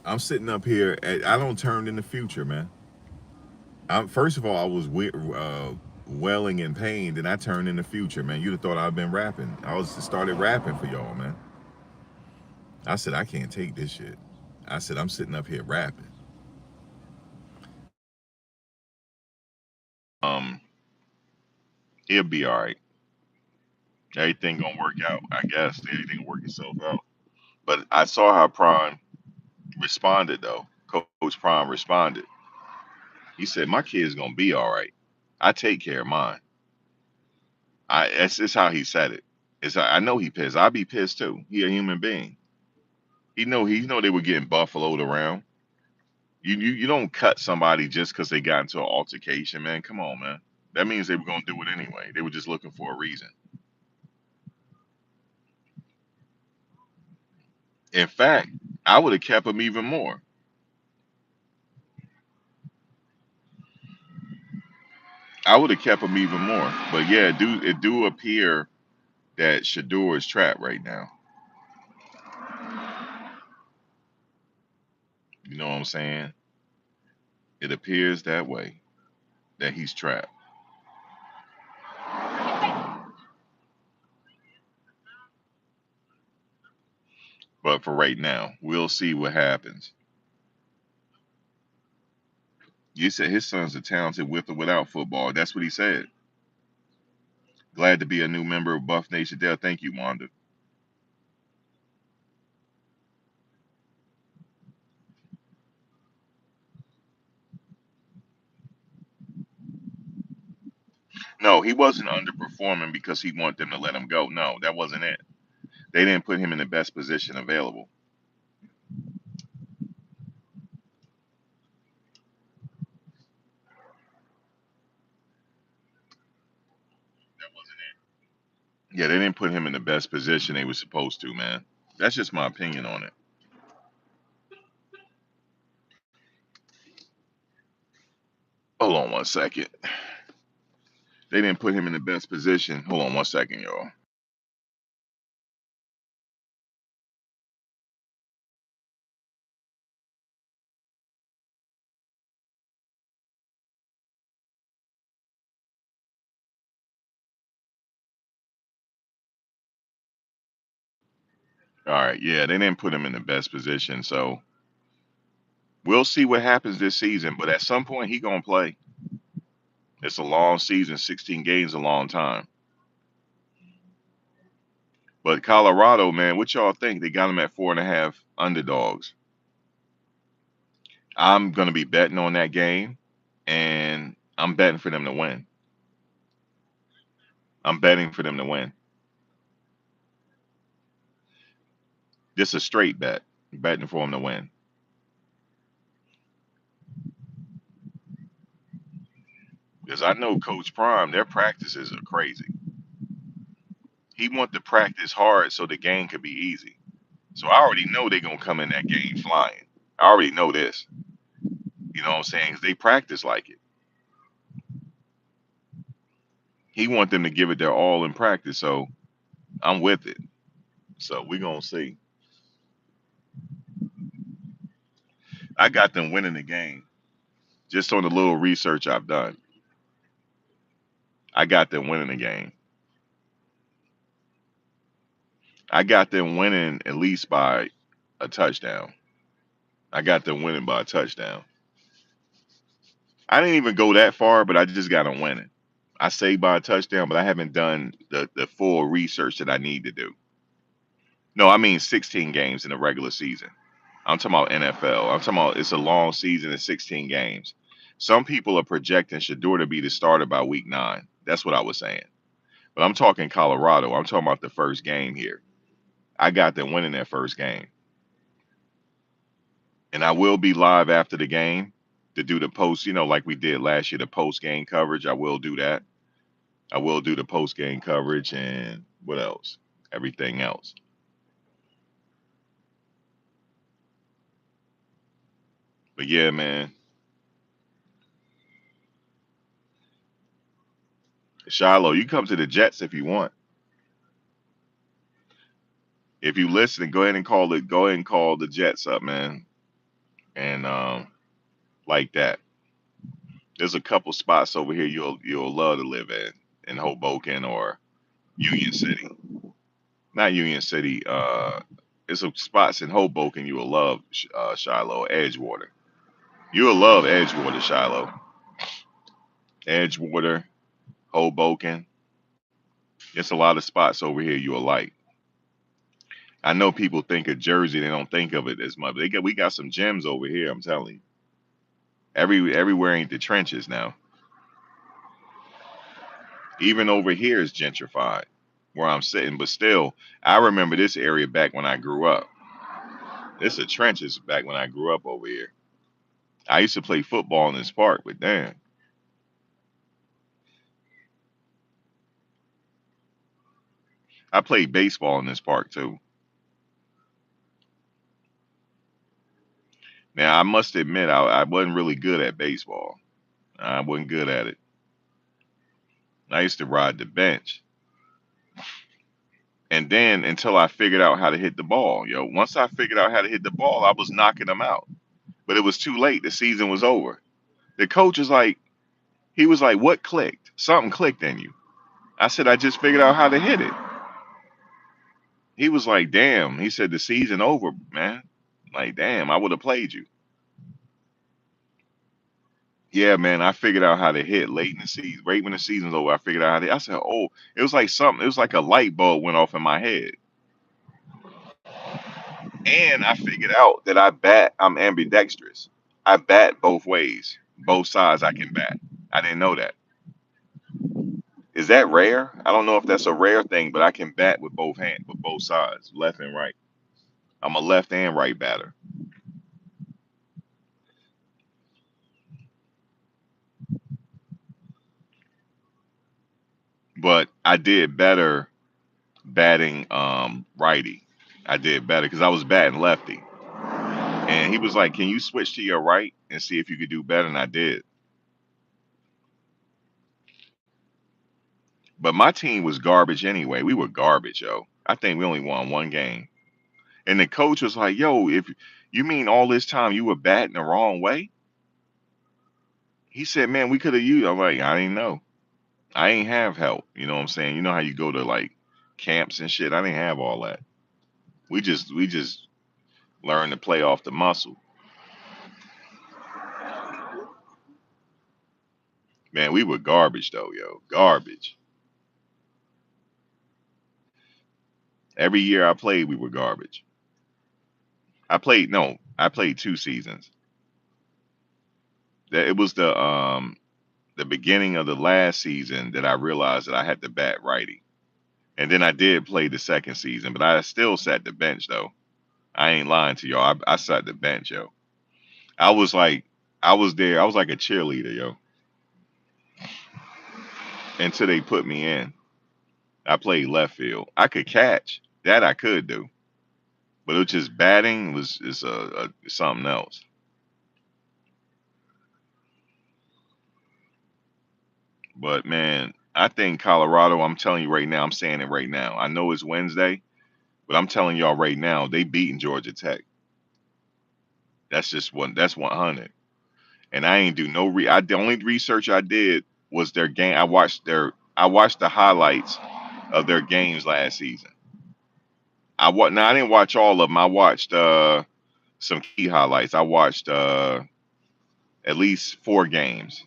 I'm sitting up here. I don't turn in the Future, man. First of all, I was welling in pain. Then I turned in the Future, man. You'd have thought I'd been rapping. I was started rapping for y'all, man. I said I can't take this shit. I said I'm sitting up here rapping.
Um, he'll be all right. Everything gonna work out. I guess everything will work itself out. But I saw how Prime responded though. Coach Prime responded. He said, "My kid's gonna be all right. I take care of mine." That's just how he said it. I know he pissed. I'd be pissed too. He a human being. He know they were getting buffaloed around. You don't cut somebody just because they got into an altercation, man. Come on, man. That means they were gonna do it anyway. They were just looking for a reason. In fact, I would have kept him even more. I would have kept him even more. But yeah, it do appear that Shadur is trapped right now. You know what I'm saying? It appears that way, that he's trapped. But for right now, we'll see what happens. You said his son's a talented with or without football. That's what he said. Glad to be a new member of Buff Nation Dale. Thank you, Wanda. No, he wasn't underperforming because he wanted them to let him go. No, that wasn't it. They didn't put him in the best position available. That wasn't it. Yeah, they didn't put him in the best position they were supposed to, man. That's just my opinion on it. Hold on one second. They didn't put him in the best position. Hold on one second, y'all. All right, yeah, they didn't put him in the best position. So we'll see what happens this season. But at some point, he gonna play. It's a long season. 16 games, a long time. But Colorado, man, what y'all think? They got him at 4.5 underdogs. I'm gonna be betting on that game, and I'm betting for them to win. I'm betting for them to win. Just a straight bet. Betting for them to win. Because I know Coach Prime, their practices are crazy. He want to practice hard so the game could be easy. So I already know they're gonna come in that game flying. I already know this. You know what I'm saying? 'Cause they practice like it. He want them to give it their all in practice. So I'm with it. So we gonna see. I got them winning the game. Just on the little research I've done. I got them winning the game. I got them winning at least by a touchdown. I got them winning by a touchdown. I didn't even go that far, but I just got them winning. I say by a touchdown, but I haven't done the full research that I need to do. No, I mean 16 games in the regular season. I'm talking about NFL. I'm talking about it's a long season and 16 games. Some people are projecting Shadur to be the starter by week 9. That's what I was saying. But I'm talking Colorado. I'm talking about the first game here. I got them winning that first game. And I will be live after the game to do the post, like we did last year, the post game coverage. I will do that. I will do the post game coverage and what else? Everything else. But yeah, man, Shiloh, you come to the Jets if you want. If you listen, go ahead and call it. Go ahead and call the Jets up, man, and like that. There's a couple spots over here you'll love to live in Hoboken or Union City. Not Union City. There's some spots in Hoboken you will love. Shiloh, Edgewater. You will love Edgewater, Shiloh. Edgewater, Hoboken. It's a lot of spots over here you will like. I know people think of Jersey, they don't think of it as much. We got some gems over here, I'm telling you. Everywhere ain't the trenches now. Even over here is gentrified where I'm sitting, but still, I remember this area back when I grew up. It's the trenches back when I grew up over here. I used to play football in this park, but damn. I played baseball in this park too. Now I must admit I wasn't really good at baseball. I wasn't good at it. I used to ride the bench. And then until I figured out how to hit the ball, once I figured out how to hit the ball, I was knocking them out. But it was too late. The season was over. The coach was like, he was like, "What clicked? Something clicked in you." I said, "I just figured out how to hit it." He was like, "Damn." He said, "The season over, man." Like, damn, I would have played you. Yeah, man, I figured out how to hit late in the season. Right when the season's over, I figured out how to. I said, "Oh," it was like something. It was like a light bulb went off in my head. And I figured out that I'm ambidextrous. I bat both ways, both sides I can bat. I didn't know that. Is that rare? I don't know if that's a rare thing, but I can bat with both hands, with both sides, left and right. I'm a left and right batter. But I did better batting righty. I did better because I was batting lefty. And he was like, "Can you switch to your right and see if you could do better?" And I did. But my team was garbage anyway. We were garbage, yo. I think we only won one game. And the coach was like, yo, if you mean all this time you were batting the wrong way? He said, man, we could have used. I'm like, I didn't know. I ain't have help. You know what I'm saying? You know how you go to like camps and shit? I didn't have all that. We just learned to play off the muscle. Man, we were garbage though, yo. Garbage. Every year I played, we were garbage. I played 2 seasons. That it was the beginning of the last season that I realized that I had to bat righty. And then I did play the second season, but I still sat the bench though. I ain't lying to y'all. I sat the bench, yo. I was like, I was there. I was like a cheerleader, yo, until they put me in. I played left field. I could catch. That I could do. But it was just batting was is something else. But man, I think Colorado, I'm telling you right now, I'm saying it right now. I know it's Wednesday, but I'm telling y'all right now, they beating Georgia Tech. That's 100. And I ain't do no the only research I did was their game. I watched the highlights of their games last season. Now I didn't watch all of them. I watched some key highlights. I watched at least 4 games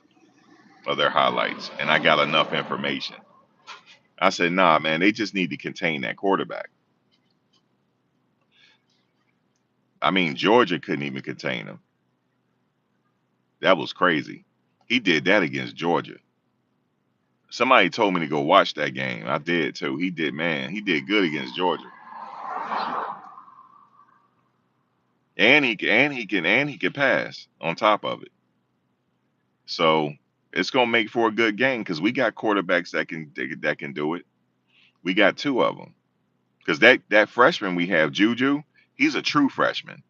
of their highlights, and I got enough information. I said, nah, man, they just need to contain that quarterback. I mean, Georgia couldn't even contain him. That was crazy. He did that against Georgia. Somebody told me to go watch that game. I did too. He did, man. He did good against Georgia, and he can pass on top of it. So it's gonna make for a good game because we got quarterbacks that can do it. We got 2 of them. Because that freshman we have, Juju, he's a true freshman.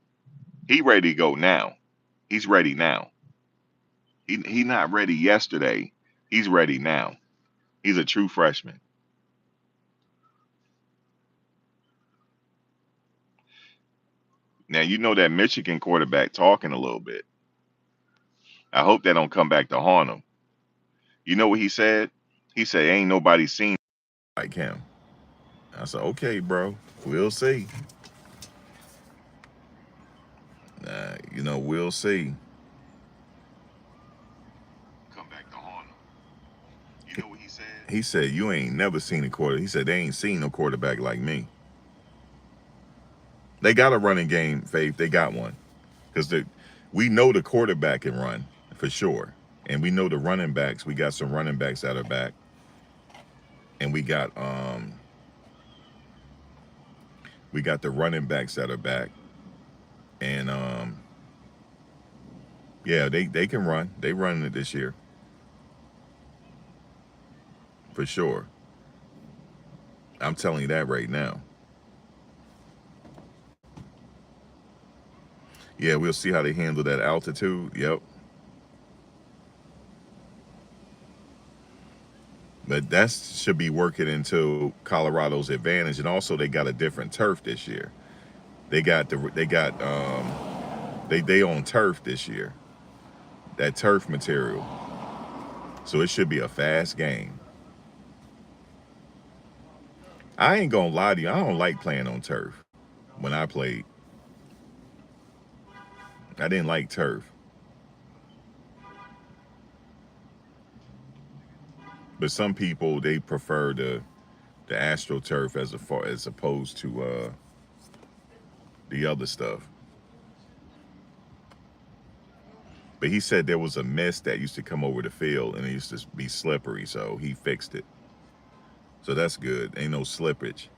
He ready to go now. He's ready now. He not ready yesterday. He's ready now. He's a true freshman. Now you know that Michigan quarterback talking a little bit. I hope that don't come back to haunt him. You know what he said? He said, "Ain't nobody seen
like him." I said, okay, bro, we'll see. We'll see.
come back to haunt him." You know what he said?
He said, you ain't never seen a quarter. He said, they ain't seen no quarterback like me. They got a running game, Faith. They got one. Because we know the quarterback can run for sure. And we know the running backs. We got some running backs that are back. And we got the running backs that are back. And yeah, they can run. They running it this year. For sure. I'm telling you that right now. Yeah, we'll see how they handle that altitude. Yep. But that should be working into Colorado's advantage, and also they got a different turf this year. They own turf this year. That turf material, so it should be a fast game. I ain't gonna lie to you. I don't like playing on turf. When I played, I didn't like turf. But some people they prefer the astroturf as opposed to the other stuff. But he said there was a mist that used to come over the field and it used to be slippery, so he fixed it. So that's good. Ain't no slippage.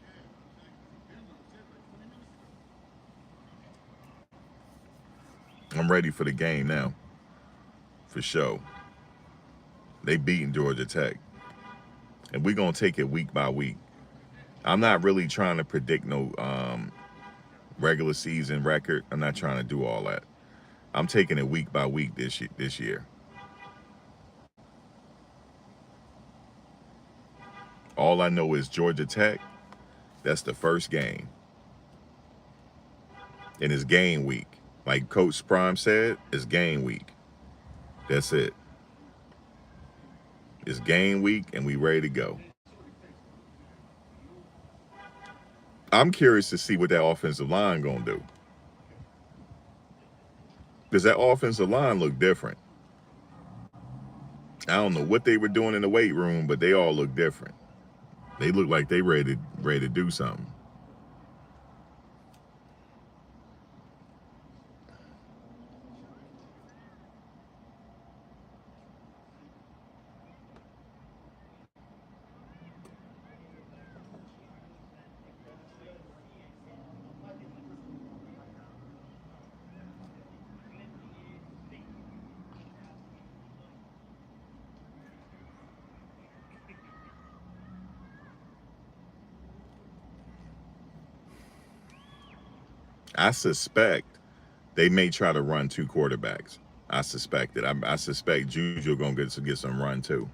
I'm ready for the game now, for sure. They beating Georgia Tech, and we're gonna take it week by week. I'm not really trying to predict no regular season record. I'm not trying to do all that. I'm taking it week by week this year. All I know is Georgia Tech, that's the first game. And it's game week. Like Coach Prime said, it's game week. That's it. It's game week and we ready to go. I'm curious to see what that offensive line gonna do. Does that offensive line look different? I don't know what they were doing in the weight room, but they all look different. They look like they ready to do something. I suspect they may try to run two quarterbacks. I suspect it. I suspect Juju gonna get some run too.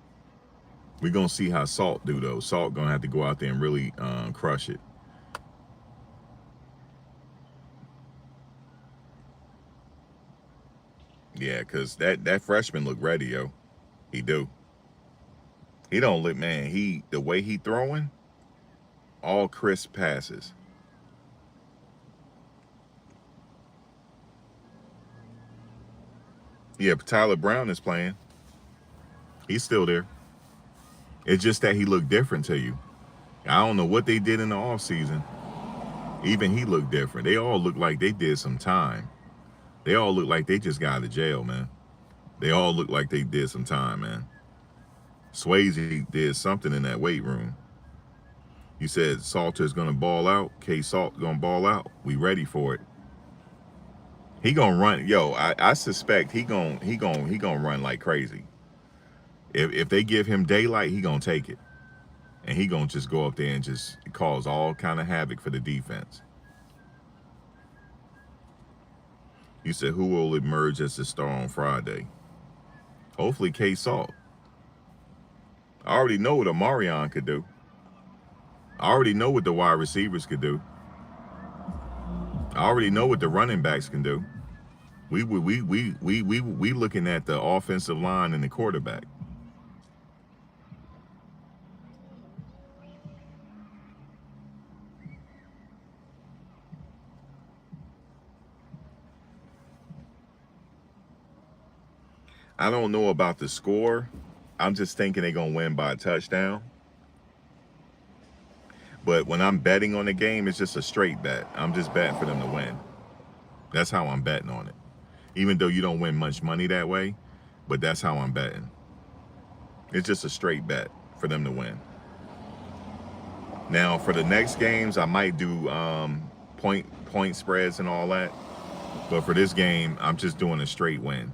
We're gonna see how Salt do though. Salt gonna have to go out there and really crush it. Yeah, cause that freshman look ready, yo. He do. He don't look, man. The way he throwing, all crisp passes. Yeah, but Tyler Brown is playing. He's still there. It's just that he looked different to you. I don't know what they did in the off season. Even he looked different. They all look like they did some time. They all look like they just got out of jail, man. They all look like they did some time, man. Swayze did something in that weight room. You said Salter's gonna ball out. K Salt gonna ball out. We ready for it. He gonna run. Yo, I suspect he gonna run like crazy. If they give him daylight, he gonna take it, and he gonna just go up there and just cause all kind of havoc for the defense. You said who will emerge as the star on Friday? Hopefully K Salt. I already know what Amarion could do. I already know what the wide receivers could do. I already know what the running backs can do. We looking at the offensive line and the quarterback. I don't know about the score. I'm just thinking they're gonna win by a touchdown. But when I'm betting on the game, it's just a straight bet. I'm just betting for them to win. That's how I'm betting on it. Even though you don't win much money that way, but that's how I'm betting. It's just a straight bet for them to win. Now for the next games, I might do point spreads and all that. But for this game, I'm just doing a straight win.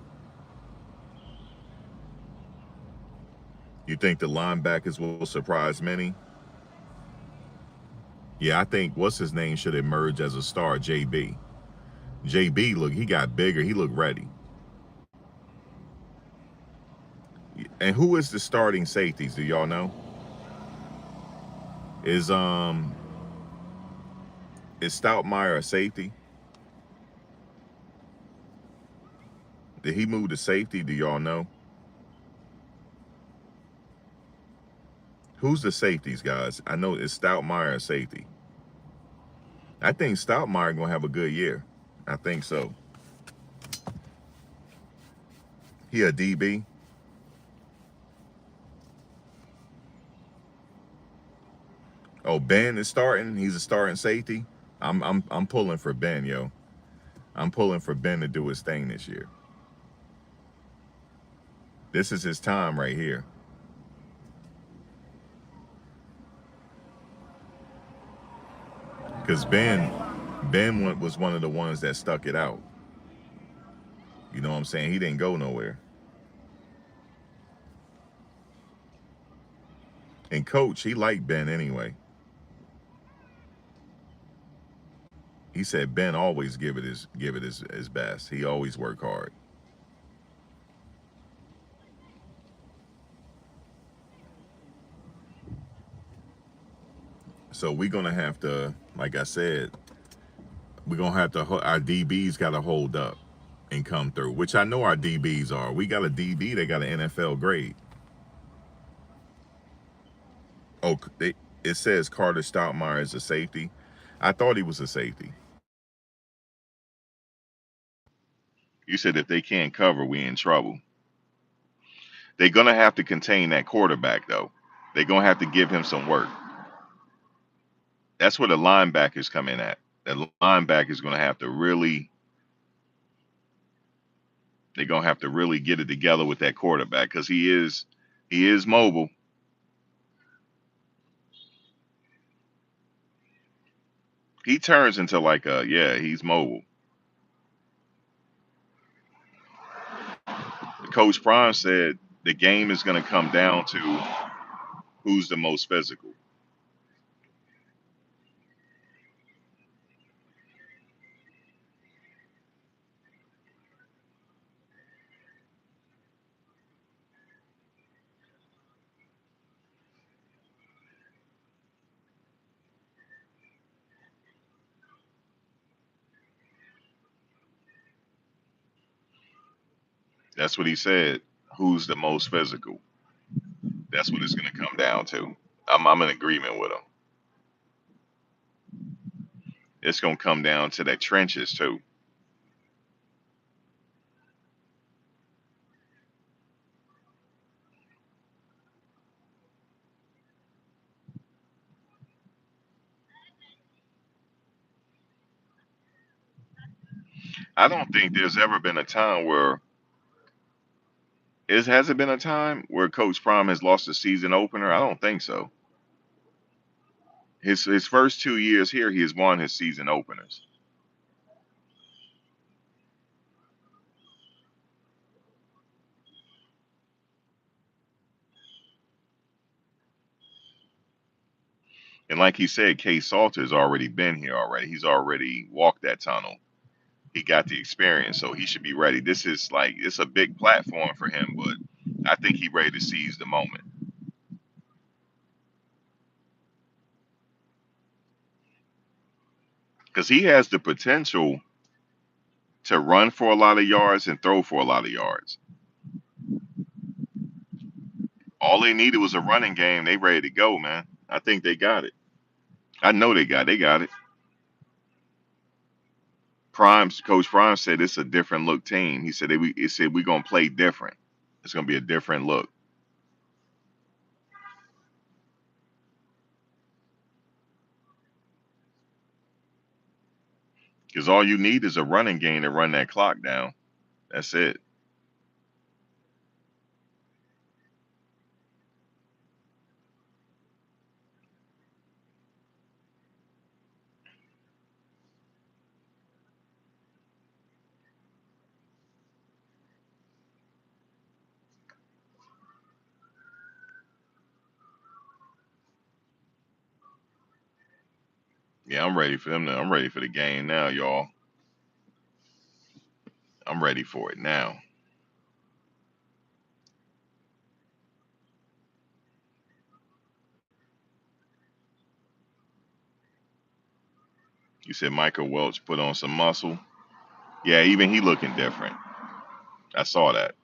You think the linebackers will surprise many? Yeah, I think what's his name should emerge as a star, JB. JB, look, he got bigger. He looked ready. And who is the starting safeties? Do y'all know? Is Stoutmeyer a safety? Did he move to safety? Do y'all know? Who's the safeties, guys? I know it's Stoutmeyer a safety. I think Stoutmeyer gonna have a good year. I think so. He a DB. Oh, Ben is starting. He's a starting safety. I'm pulling for Ben, yo. I'm pulling for Ben to do his thing this year. This is his time right here. Because Ben was one of the ones that stuck it out. You know what I'm saying? He didn't go nowhere. And coach, he liked Ben anyway. He said Ben always give it his best. He always work hard. So we're gonna have to, like I said, we're gonna have to. Our DBs got to hold up and come through, which I know our DBs are. We got a DB that got an NFL grade. Oh, it says Carter Stoutmeyer is a safety. I thought he was a safety.
You said if they can't cover, we in trouble. They're gonna have to contain that quarterback though. They're gonna have to give him some work. That's where the linebackers come in at. The linebacker is gonna have to really. They're gonna have to really get it together with that quarterback because he is mobile. He turns into like a yeah, he's mobile. Coach Prime said the game is gonna come down to who's the most physical. That's what he said. Who's the most physical? That's what it's gonna come down to. I'm in agreement with him. It's gonna come down to the trenches too. I don't think there's ever been a time where it hasn't been a time where Coach Prime has lost a season opener. I don't think so. His first 2 years here, he has won his season openers. And like he said, Kay Salter's already been here already. He's already walked that tunnel. He got the experience, so he should be ready. This is like it's a big platform for him, but I think he's ready to seize the moment because he has the potential to run for a lot of yards and throw for a lot of yards. All they needed was a running game. They ready to go, man. I think they got it. I know they got it. Coach Prime said it's a different look team. He said he said we're gonna play different. It's gonna be a different look. Because all you need is a running game to run that clock down. That's it. Yeah, I'm ready for them. I'm ready for the game now, y'all. I'm ready for it now. You said Michael Welch put on some muscle. Yeah, even he looking different. I saw that,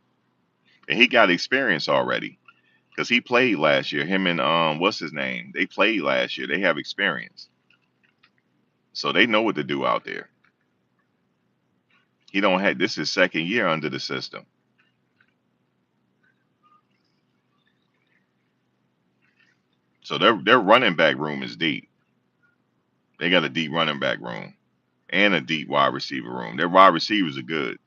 and he got experience already because he played last year. Him and what's his name? They played last year. They have experience, so they know what to do out there. He don't have this is second year under the system, so their running back room is deep. They got a deep running back room and a deep wide receiver room. Their wide receivers are good.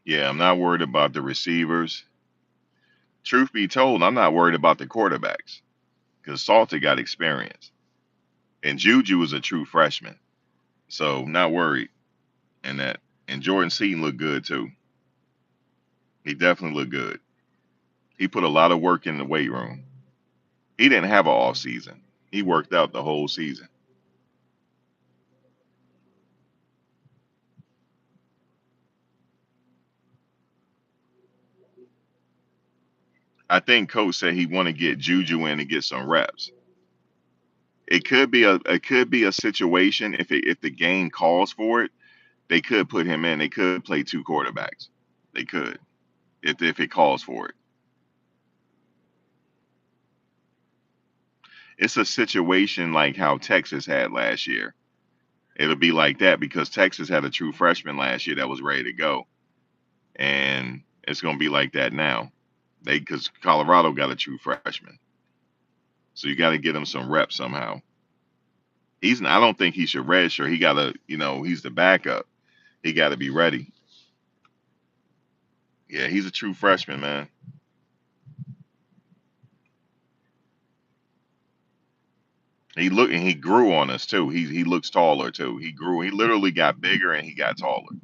Yeah, I'm not worried about the receivers. Truth be told, I'm not worried about the quarterbacks because Salter got experience and Juju is a true freshman, so not worried. And that and Jordan Seaton looked good too. He definitely looked good. He put a lot of work in the weight room. He didn't have an off season. He worked out the whole season. I think coach said he want to get Juju in and get some reps. It could be a situation if the game calls for it, they could put him in. They could play two quarterbacks. They could if it calls for it. It's a situation like how Texas had last year. It'll be like that because Texas had a true freshman last year that was ready to go, and it's gonna be like that now. They because Colorado got a true freshman, so you got to get him some reps somehow. I don't think he should redshirt. He gotta, he's the backup. He got to be ready. Yeah, he's a true freshman, man. He grew on us too. He looks taller too. He grew. He literally got bigger and he got taller,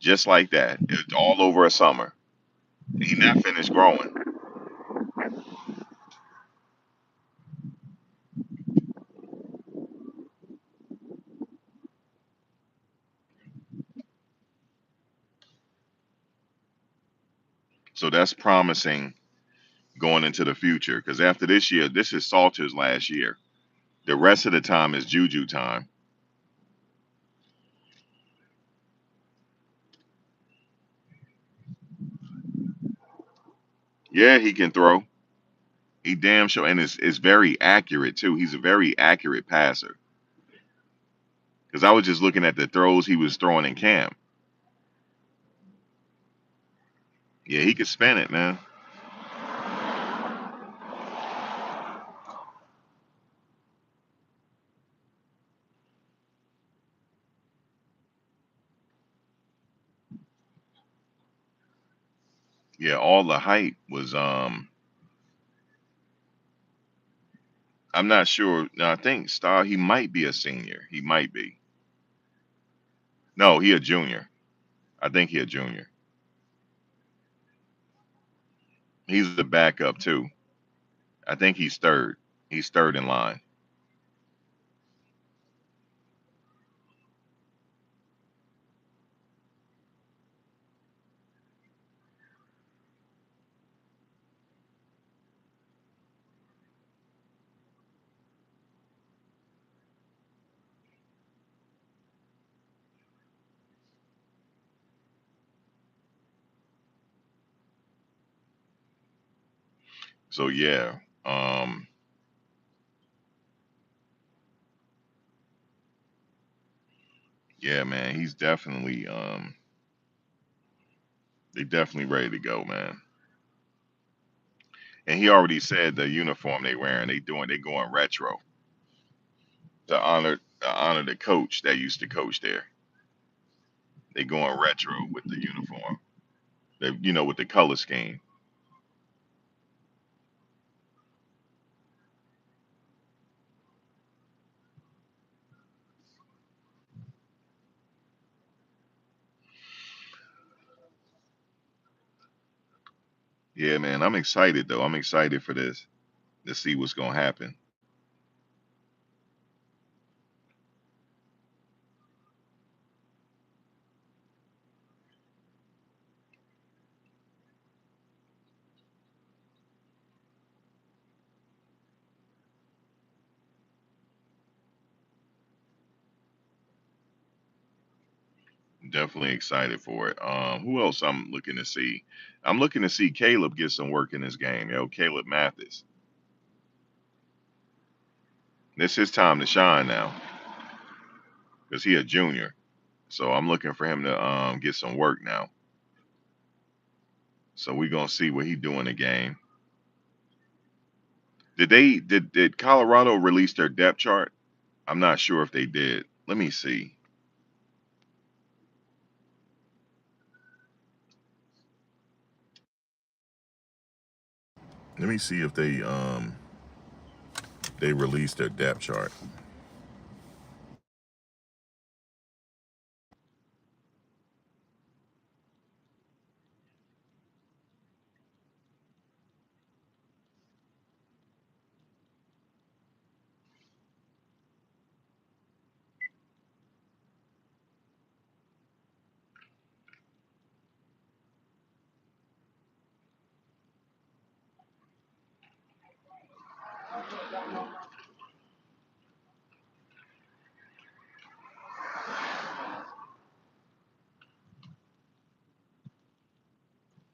just like that. It's all over a summer. He not finished growing. So that's promising going into the future. Because after this year, this is Salter's last year. The rest of the time is Juju time. Yeah, he can throw. He damn sure, and it's very accurate too. He's a very accurate passer. Because I was just looking at the throws he was throwing in camp. Yeah, he could spin it, man. Yeah, all the hype was I'm not sure. No, I think Star he might be a senior. He might be. No, he a junior. I think he a junior. He's the backup too. I think he's third. He's third in line. So yeah. Yeah, man, he's definitely they definitely ready to go, man. And he already said the uniform they wearing, they going retro to honor the coach that used to coach there. They going retro with the uniform. With the color scheme. Yeah, man, I'm excited though. I'm excited for this to see what's gonna happen. Definitely excited for it. Who else I'm looking to see? I'm looking to see Caleb get some work in this game. Caleb Mathis. This his time to shine now because he a junior. So I'm looking for him to get some work now. So we gonna see what he do in the game. Did Colorado release their depth chart? I'm not sure if they did. Let me see.
Let me see if they released their depth chart.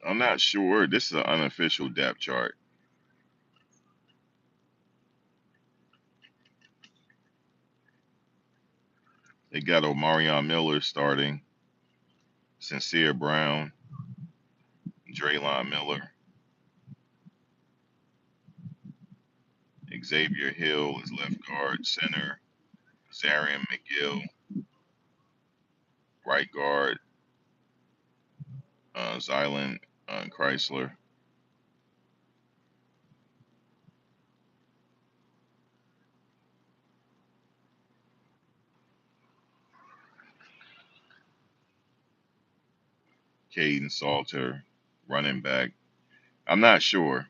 I'm not sure. This is an unofficial depth chart. They got Omarion Miller starting, Sincere Brown, Draylon Miller, Xavier Hill is left guard, center, Zarian McGill, right guard, Zylan Chrysler, Caden Salter, running back. I'm not sure.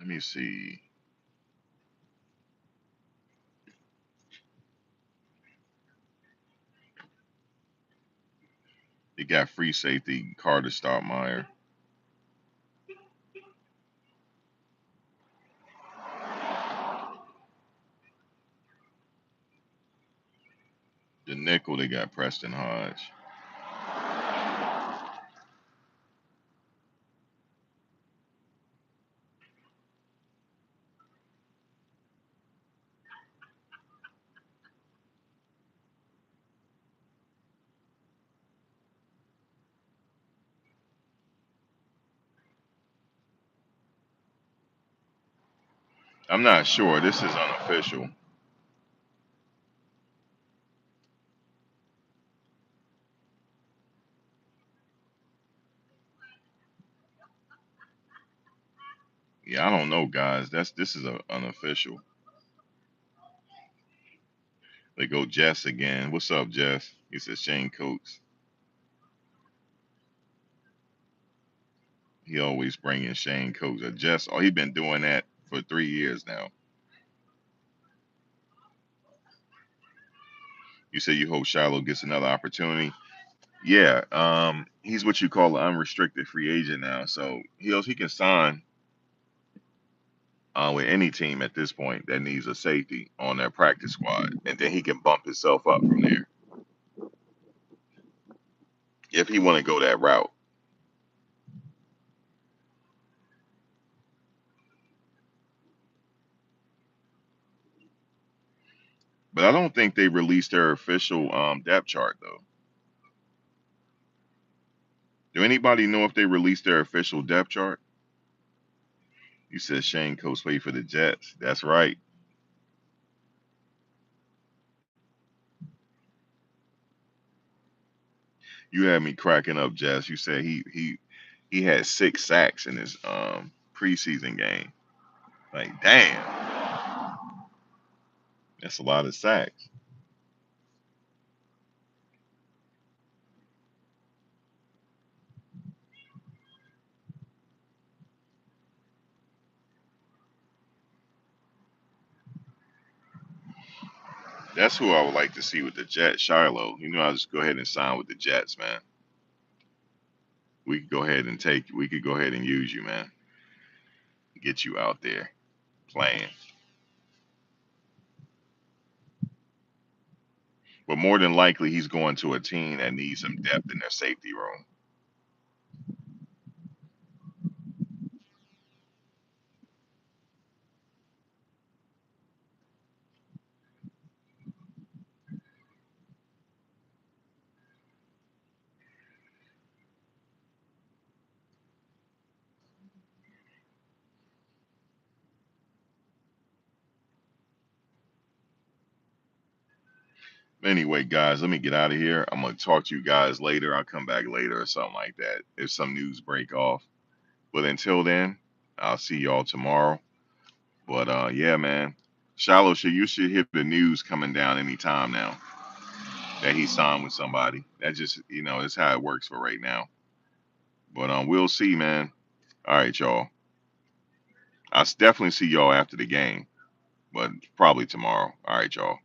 Let me see. They got free safety Carter Stoutmeyer. The nickel, they got Preston Hodge. I'm not sure. This is unofficial. Yeah, I don't know, guys. This is unofficial. They go Jess again. What's up, Jess? He says Shane Coates. He always bring in Shane Coates. Jess, oh, he been doing that for 3 years now. You say you hope Shiloh gets another opportunity. Yeah, he's what you call an unrestricted free agent now, so he can sign with any team at this point that needs a safety on their practice squad, and then he can bump himself up from there if he want to go that route. But I don't think they released their official depth chart though. Do anybody know if they released their official depth chart? You said Shane Coates played for the Jets. That's right. You had me cracking up, Jess. You said he had 6 sacks in his preseason game. Like, damn, that's a lot of sacks. That's who I would like to see with the Jets, Shiloh. You know, I'll just go ahead and sign with the Jets, man. We could go ahead and take. We could go ahead and use you, man. Get you out there playing. But more than likely, he's going to a team that needs some depth in their safety room. Anyway, guys, let me get out of here. I'm gonna talk to you guys later. I'll come back later or something like that if some news break off. But until then, I'll see y'all tomorrow. But yeah, man. Shiloh, you should hear the news coming down anytime now that he signed with somebody. That just, that's how it works for right now. But we'll see, man. All right, y'all. I'll definitely see y'all after the game, but probably tomorrow. All right, y'all.